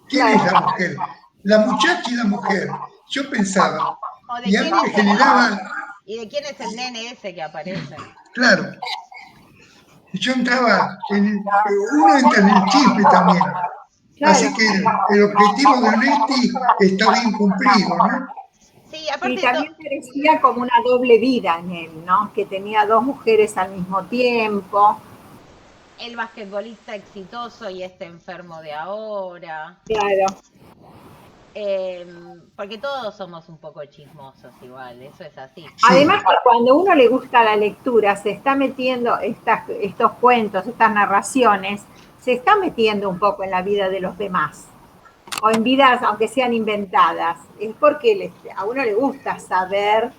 Speaker 1: ¿Quién es la mujer? La muchacha y la mujer. Yo pensaba... Y a mí me generaba...
Speaker 2: ¿Y de quién es el nene ese que aparece?
Speaker 1: Claro. yo entraba uno entra en el chisme también.
Speaker 4: Claro.
Speaker 1: Así que el objetivo de Onetti está bien cumplido, ¿no?
Speaker 2: Sí,
Speaker 4: Y
Speaker 2: aparte
Speaker 4: también parecía como una doble vida en él, ¿no? Que tenía dos mujeres al mismo tiempo.
Speaker 2: el basquetbolista exitoso y este enfermo de ahora.
Speaker 4: Claro.
Speaker 2: Porque todos somos un poco chismosos igual, eso es así.
Speaker 1: Sí.
Speaker 4: Además que cuando uno le gusta la lectura, se está metiendo estos cuentos, estas narraciones, se está metiendo un poco en la vida de los demás. O en vidas, aunque sean inventadas. Es porque a uno le gusta saber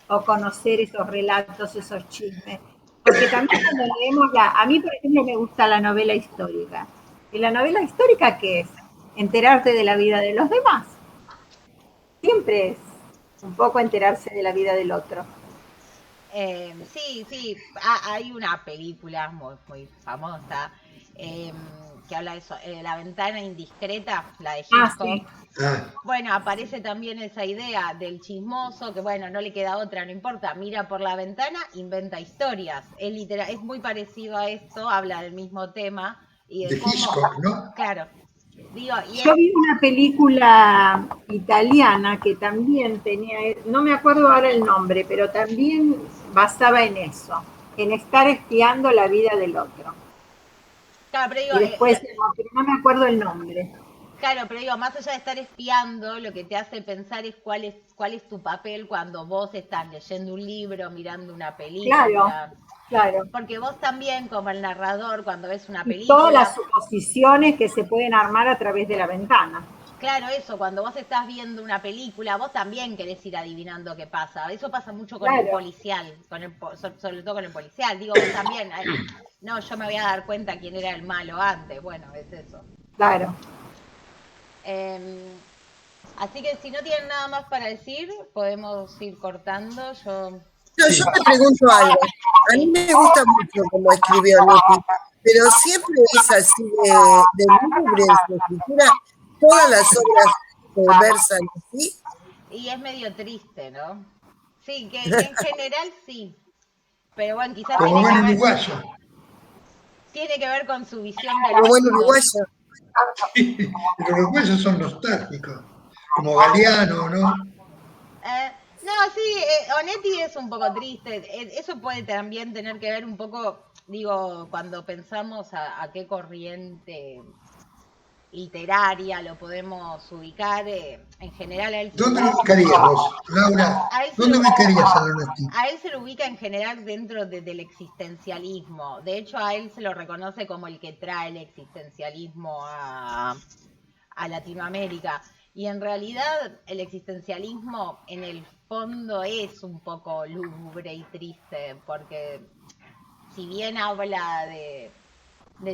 Speaker 4: o conocer esos relatos, esos chismes. Porque también cuando leemos a mí, por ejemplo, me gusta la novela histórica. ¿Y la novela histórica qué es? Enterarte de la vida de los demás. Siempre es un poco enterarse de la vida del otro.
Speaker 2: Sí, sí, hay una película muy, muy famosa que habla de eso, La ventana indiscreta, la de Hitchcock.
Speaker 4: Sí.
Speaker 2: Bueno, aparece también esa idea del chismoso, que bueno, no le queda otra, no importa, mira por la ventana, inventa historias. Es literal, es muy parecido a esto, habla del mismo tema y de cómo.
Speaker 1: Hitchcock, ¿no?
Speaker 2: Claro. Digo,
Speaker 4: Yo vi una película italiana que también tenía, no me acuerdo ahora el nombre, pero también basaba en eso, en estar espiando la vida del otro.
Speaker 2: claro, pero digo,
Speaker 4: Y después, pero no me acuerdo el nombre.
Speaker 2: claro, pero digo, más allá de estar espiando, lo que te hace pensar es cuál es tu papel cuando vos estás leyendo un libro, mirando una película.
Speaker 4: Claro, claro.
Speaker 2: Porque vos también, como el narrador, cuando ves una
Speaker 4: Y
Speaker 2: película.
Speaker 4: todas las suposiciones que se pueden armar a través de la ventana.
Speaker 2: Claro, eso, cuando vos estás viendo una película, vos también querés ir adivinando qué pasa. Eso pasa mucho con el policial, sobre todo con el policial. Digo, vos también, no, yo me voy a dar cuenta quién era el malo antes. Bueno, es eso.
Speaker 4: Claro.
Speaker 2: Así que si no tienen nada más para decir, podemos ir cortando.
Speaker 5: No, yo te pregunto algo. A mí me gusta mucho cómo escribió Onetti, pero siempre es así de libre en su escritura. Todas las obras versan así.
Speaker 2: Y es medio triste, ¿no? Sí, que en general sí. Pero bueno, quizás
Speaker 1: como buen uruguayo.
Speaker 2: Tiene que ver con su visión del
Speaker 5: Como buen
Speaker 2: mundo.
Speaker 5: uruguayo.
Speaker 1: Los uruguayos son nostálgicos, como Galeano, ¿no?
Speaker 2: No, sí, Onetti es un poco triste. Eso puede también tener que ver un poco, digo, cuando pensamos a qué corriente literaria lo podemos ubicar. En general a él
Speaker 1: ¿Dónde lo ubicarías vos, Laura? ¿Dónde ubicarías a Onetti?
Speaker 2: A él se lo ubica en general dentro del existencialismo. De hecho, a él se lo reconoce como el que trae el existencialismo a Latinoamérica. Y en realidad el existencialismo en el fondo es un poco lúgubre y triste, porque si bien habla de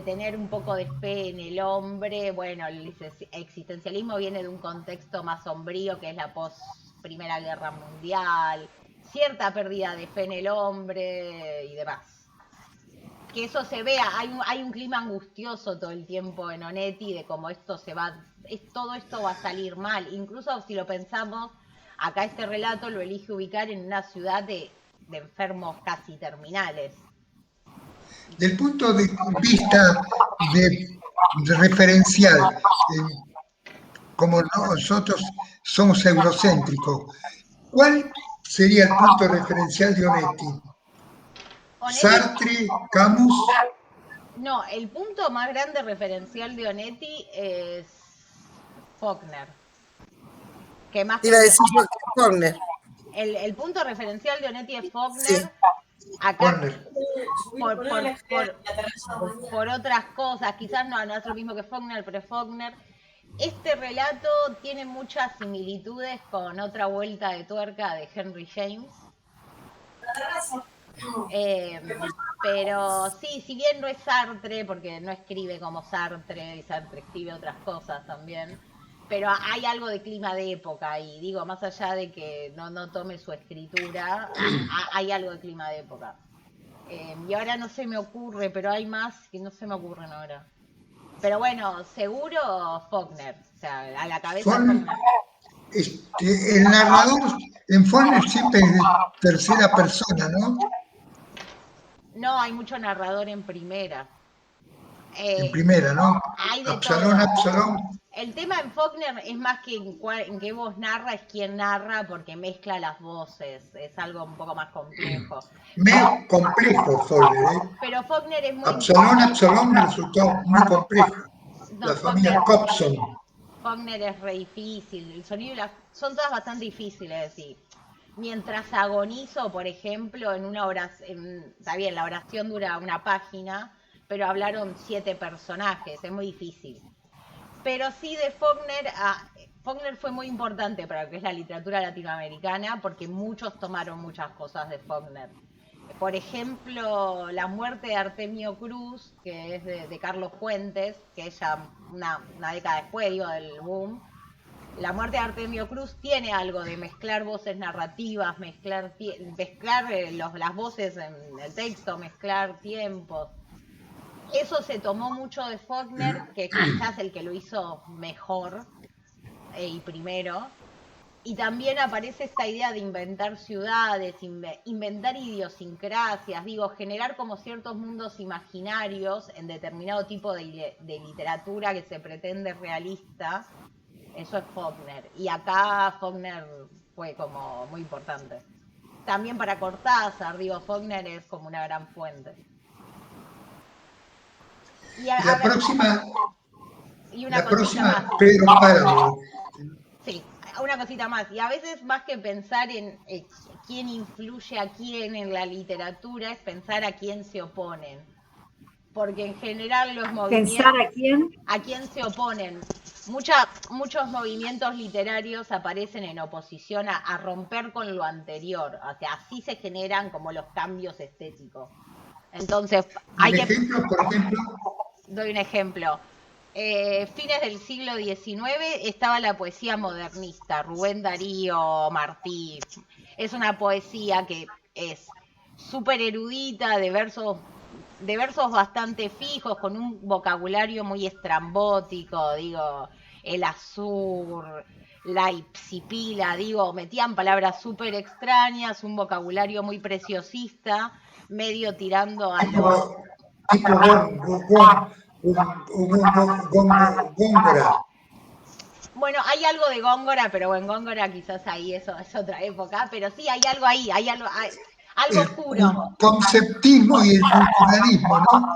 Speaker 2: tener un poco de fe en el hombre, bueno, el existencialismo viene de un contexto más sombrío que es la post-Primera Guerra Mundial, cierta pérdida de fe en el hombre y demás. Que eso se vea, hay un clima angustioso todo el tiempo en Onetti de cómo esto todo esto va a salir mal. Incluso si lo pensamos, acá este relato lo elige ubicar en una ciudad de enfermos casi terminales.
Speaker 1: Del punto de vista de referencial, como nosotros somos eurocéntricos, ¿cuál sería el punto referencial de Onetti? ¿Sartre, Camus?
Speaker 2: No, el punto más grande referencial de Onetti es Faulkner. Que más
Speaker 5: Iba a decir Faulkner.
Speaker 2: El punto referencial de Onetti es Faulkner.
Speaker 5: Sí.
Speaker 2: Acá por otras cosas, quizás no es lo mismo que Faulkner, pero Faulkner. Este relato tiene muchas similitudes con Otra vuelta de tuerca de Henry James. Pero sí, si bien no es Sartre, porque no escribe como Sartre, y Sartre escribe otras cosas también, pero hay algo de clima de época y digo, más allá de que no tome su escritura, hay algo de clima de época. Y ahora no se me ocurre, pero hay más que no se me ocurren ahora. Pero bueno, seguro Faulkner, o sea, a la cabeza Faulkner.
Speaker 1: El narrador en Faulkner siempre es de tercera persona, ¿no?
Speaker 2: No, hay mucho narrador en primera.
Speaker 1: En primera, ¿no?
Speaker 2: Hay de
Speaker 1: Absalón,
Speaker 2: todo.
Speaker 1: Absalón.
Speaker 2: El tema en Faulkner es más que en qué voz narra, es quién narra, porque mezcla las voces. Es algo un poco más complejo.
Speaker 1: Complejo, Faulkner, ¿eh?
Speaker 2: Pero Faulkner es muy...
Speaker 1: Absalón me resultó muy complejo.
Speaker 2: No,
Speaker 1: La familia Cobson.
Speaker 2: Faulkner es re difícil. El sonido son todas bastante difíciles de decir. Mientras agonizo, por ejemplo, en una oración, está bien, la oración dura una página, pero hablaron 7 personajes, es muy difícil. Pero sí de Faulkner, Faulkner fue muy importante para lo que es la literatura latinoamericana, porque muchos tomaron muchas cosas de Faulkner. Por ejemplo, La muerte de Artemio Cruz, que es de Carlos Fuentes, que es ya una década después, digo, del boom. La muerte de Artemio Cruz tiene algo de mezclar voces narrativas, mezclar las voces en el texto, mezclar tiempos. Eso se tomó mucho de Faulkner, que es quizás el que lo hizo mejor y primero. Y también aparece esta idea de inventar ciudades, inventar idiosincrasias, digo, generar como ciertos mundos imaginarios en determinado tipo de literatura que se pretende realista. Eso es Faulkner. Y acá Faulkner fue como muy importante. También para Cortázar, digo, Faulkner es como una gran fuente.
Speaker 1: La próxima,
Speaker 2: y una cosita más.
Speaker 1: Pedro Páramo.
Speaker 2: Sí, una cosita más. Y a veces más que pensar en quién influye a quién en la literatura, es pensar a quién se oponen. Porque en general los movimientos...
Speaker 4: ¿Pensar a quién?
Speaker 2: ¿A quién se oponen? Muchos movimientos literarios aparecen en oposición a romper con lo anterior. O sea, así se generan como los cambios estéticos. Entonces, hay que...
Speaker 1: Ejemplo, por ejemplo.
Speaker 2: Doy un ejemplo. Fines del siglo XIX estaba la poesía modernista, Rubén Darío, Martí. Es una poesía que es súper erudita, de versos bastante fijos, con un vocabulario muy estrambótico, digo, el azur, la ipsipila, digo, metían palabras súper extrañas, un vocabulario muy preciosista, medio tirando a lo...
Speaker 1: Tipo Góngora.
Speaker 2: Bueno, hay algo de Góngora, pero bueno, Góngora quizás ahí eso es otra época, pero sí hay algo ahí, hay algo oscuro.
Speaker 1: El conceptismo y el culturalismo, ¿no?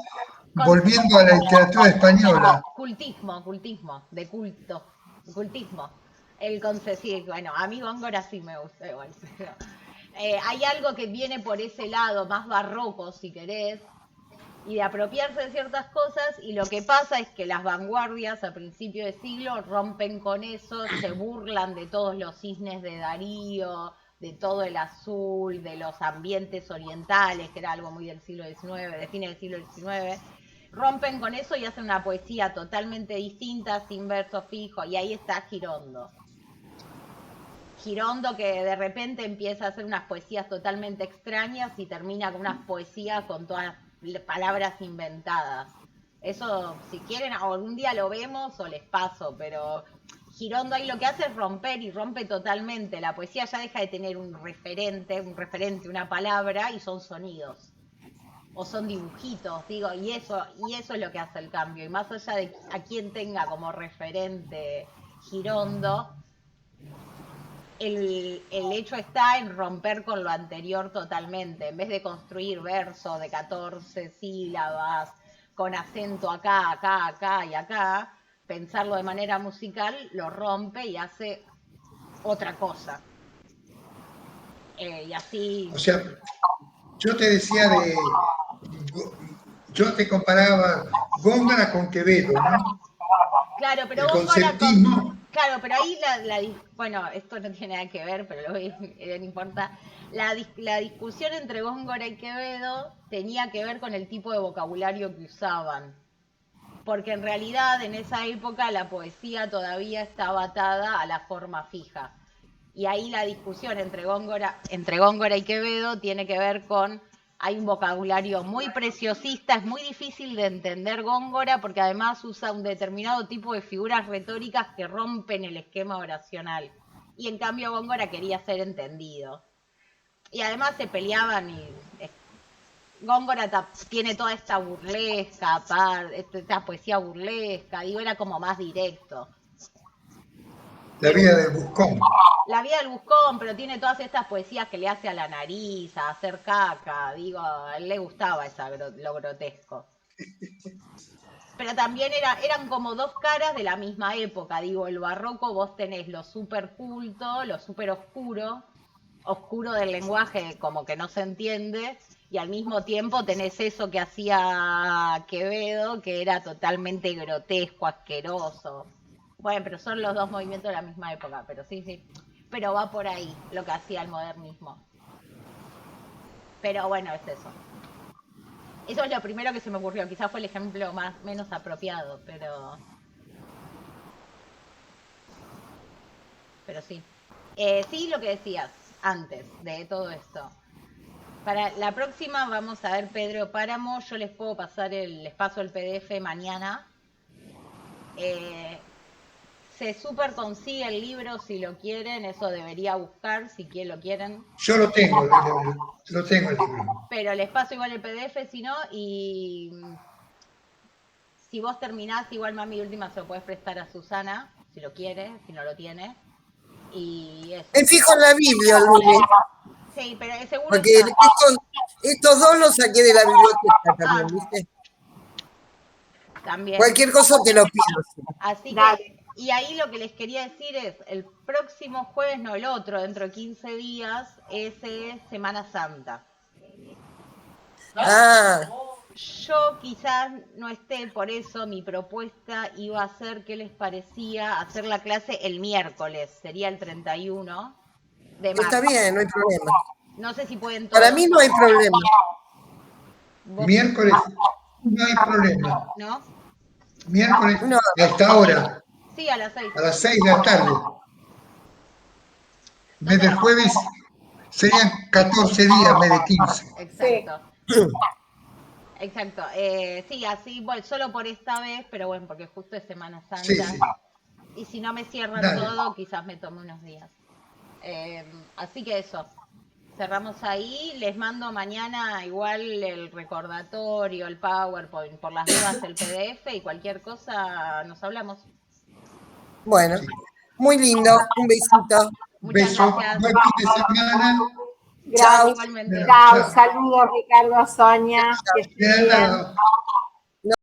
Speaker 1: Volviendo a la literatura española.
Speaker 2: Cultismo, de culto, cultismo. Sí, bueno, a mí Góngora sí me gusta igual. Pero, hay algo que viene por ese lado, más barroco, si querés, y de apropiarse de ciertas cosas, y lo que pasa es que las vanguardias a principios de siglo rompen con eso, se burlan de todos los cisnes de Darío, de todo el azul, de los ambientes orientales, que era algo muy del siglo XIX, de fines del siglo XIX, rompen con eso y hacen una poesía totalmente distinta, sin verso fijo, y ahí está Girondo. Girondo que de repente empieza a hacer unas poesías totalmente extrañas y termina con unas poesías con todas palabras inventadas. Eso, si quieren, algún día lo vemos o les paso, pero Girondo ahí lo que hace es romper y rompe totalmente. La poesía ya deja de tener un referente, una palabra, y son sonidos. O son dibujitos, digo, y eso es lo que hace el cambio. Y más allá de a quién tenga como referente Girondo, el hecho está en romper con lo anterior totalmente. En vez de construir versos de 14 sílabas, con acento acá, acá, acá y acá, pensarlo de manera musical, lo rompe y hace otra cosa. Y así...
Speaker 1: O sea, yo te decía yo te comparaba Góngora con Quevedo, ¿no?
Speaker 2: Claro, pero
Speaker 1: el
Speaker 2: Góngora
Speaker 1: conceptismo.
Speaker 2: Claro, pero ahí bueno, esto no tiene nada que ver, pero no importa. La discusión entre Góngora y Quevedo tenía que ver con el tipo de vocabulario que usaban. Porque en realidad en esa época la poesía todavía estaba atada a la forma fija. Y ahí la discusión entre Góngora y Quevedo tiene que ver con... Hay un vocabulario muy preciosista, es muy difícil de entender Góngora porque además usa un determinado tipo de figuras retóricas que rompen el esquema oracional. Y en cambio Góngora quería ser entendido. Y además se peleaban Góngora tiene toda esta burlesca, esta poesía burlesca, digo, era como más directo.
Speaker 1: La vida del buscón.
Speaker 2: La vida del buscón, pero tiene todas estas poesías que le hace a la nariz, a hacer caca, digo, a él le gustaba lo grotesco. Pero también eran como dos caras de la misma época, digo, el barroco vos tenés lo súper culto, lo súper oscuro del lenguaje como que no se entiende, y al mismo tiempo tenés eso que hacía Quevedo, que era totalmente grotesco, asqueroso. Bueno, pero son los dos movimientos de la misma época, pero sí. Pero va por ahí lo que hacía el modernismo. Pero bueno, es eso. Eso es lo primero que se me ocurrió. Quizás fue el ejemplo menos apropiado, pero sí. Sí, lo que decías antes de todo esto. Para la próxima vamos a ver Pedro Páramo. Yo les paso el PDF mañana. Se súper consigue el libro si lo quieren, eso debería buscar si lo quieren.
Speaker 1: Yo lo tengo el libro.
Speaker 2: Pero les paso igual el PDF si no, y si vos terminás, igual mami última se lo podés prestar a Susana, si lo quiere, si no lo tiene. Y eso.
Speaker 5: Me fijo en la Biblia el lunes.
Speaker 2: Sí, pero seguro
Speaker 5: porque estos dos los saqué de la biblioteca también, ¿viste?
Speaker 2: También.
Speaker 5: Cualquier cosa te lo pido. Sí.
Speaker 2: Así que, y ahí lo que les quería decir es, el próximo jueves, no el otro, dentro de 15 días, es Semana Santa.
Speaker 5: Ah.
Speaker 2: Yo quizás no esté, por eso mi propuesta iba a ser, ¿qué les parecía? Hacer la clase el miércoles, sería el 31 de marzo.
Speaker 5: Está bien, no hay problema.
Speaker 2: No sé si pueden todos.
Speaker 5: Para mí no hay problema.
Speaker 1: Miércoles no hay problema.
Speaker 2: ¿No?
Speaker 1: Miércoles a esta hora.
Speaker 2: Sí, a las 6.
Speaker 1: A las 6 de la tarde. En vez de jueves serían 14 días, en vez de 15.
Speaker 2: Exacto. Exacto. Sí, así, bueno, solo por esta vez, pero bueno, porque justo es Semana Santa.
Speaker 1: Sí.
Speaker 2: Y si no me cierran todo, quizás me tome unos días. Así que eso. Cerramos ahí. Les mando mañana igual el recordatorio, el PowerPoint, por las dudas el PDF y cualquier cosa nos hablamos.
Speaker 5: Bueno, muy lindo. Un besito.
Speaker 2: Muchas gracias.
Speaker 1: Buen fin de semana.
Speaker 4: Gracias.
Speaker 2: Igualmente.
Speaker 4: Chao. Saludos, Ricardo, Sonia.
Speaker 1: De nada.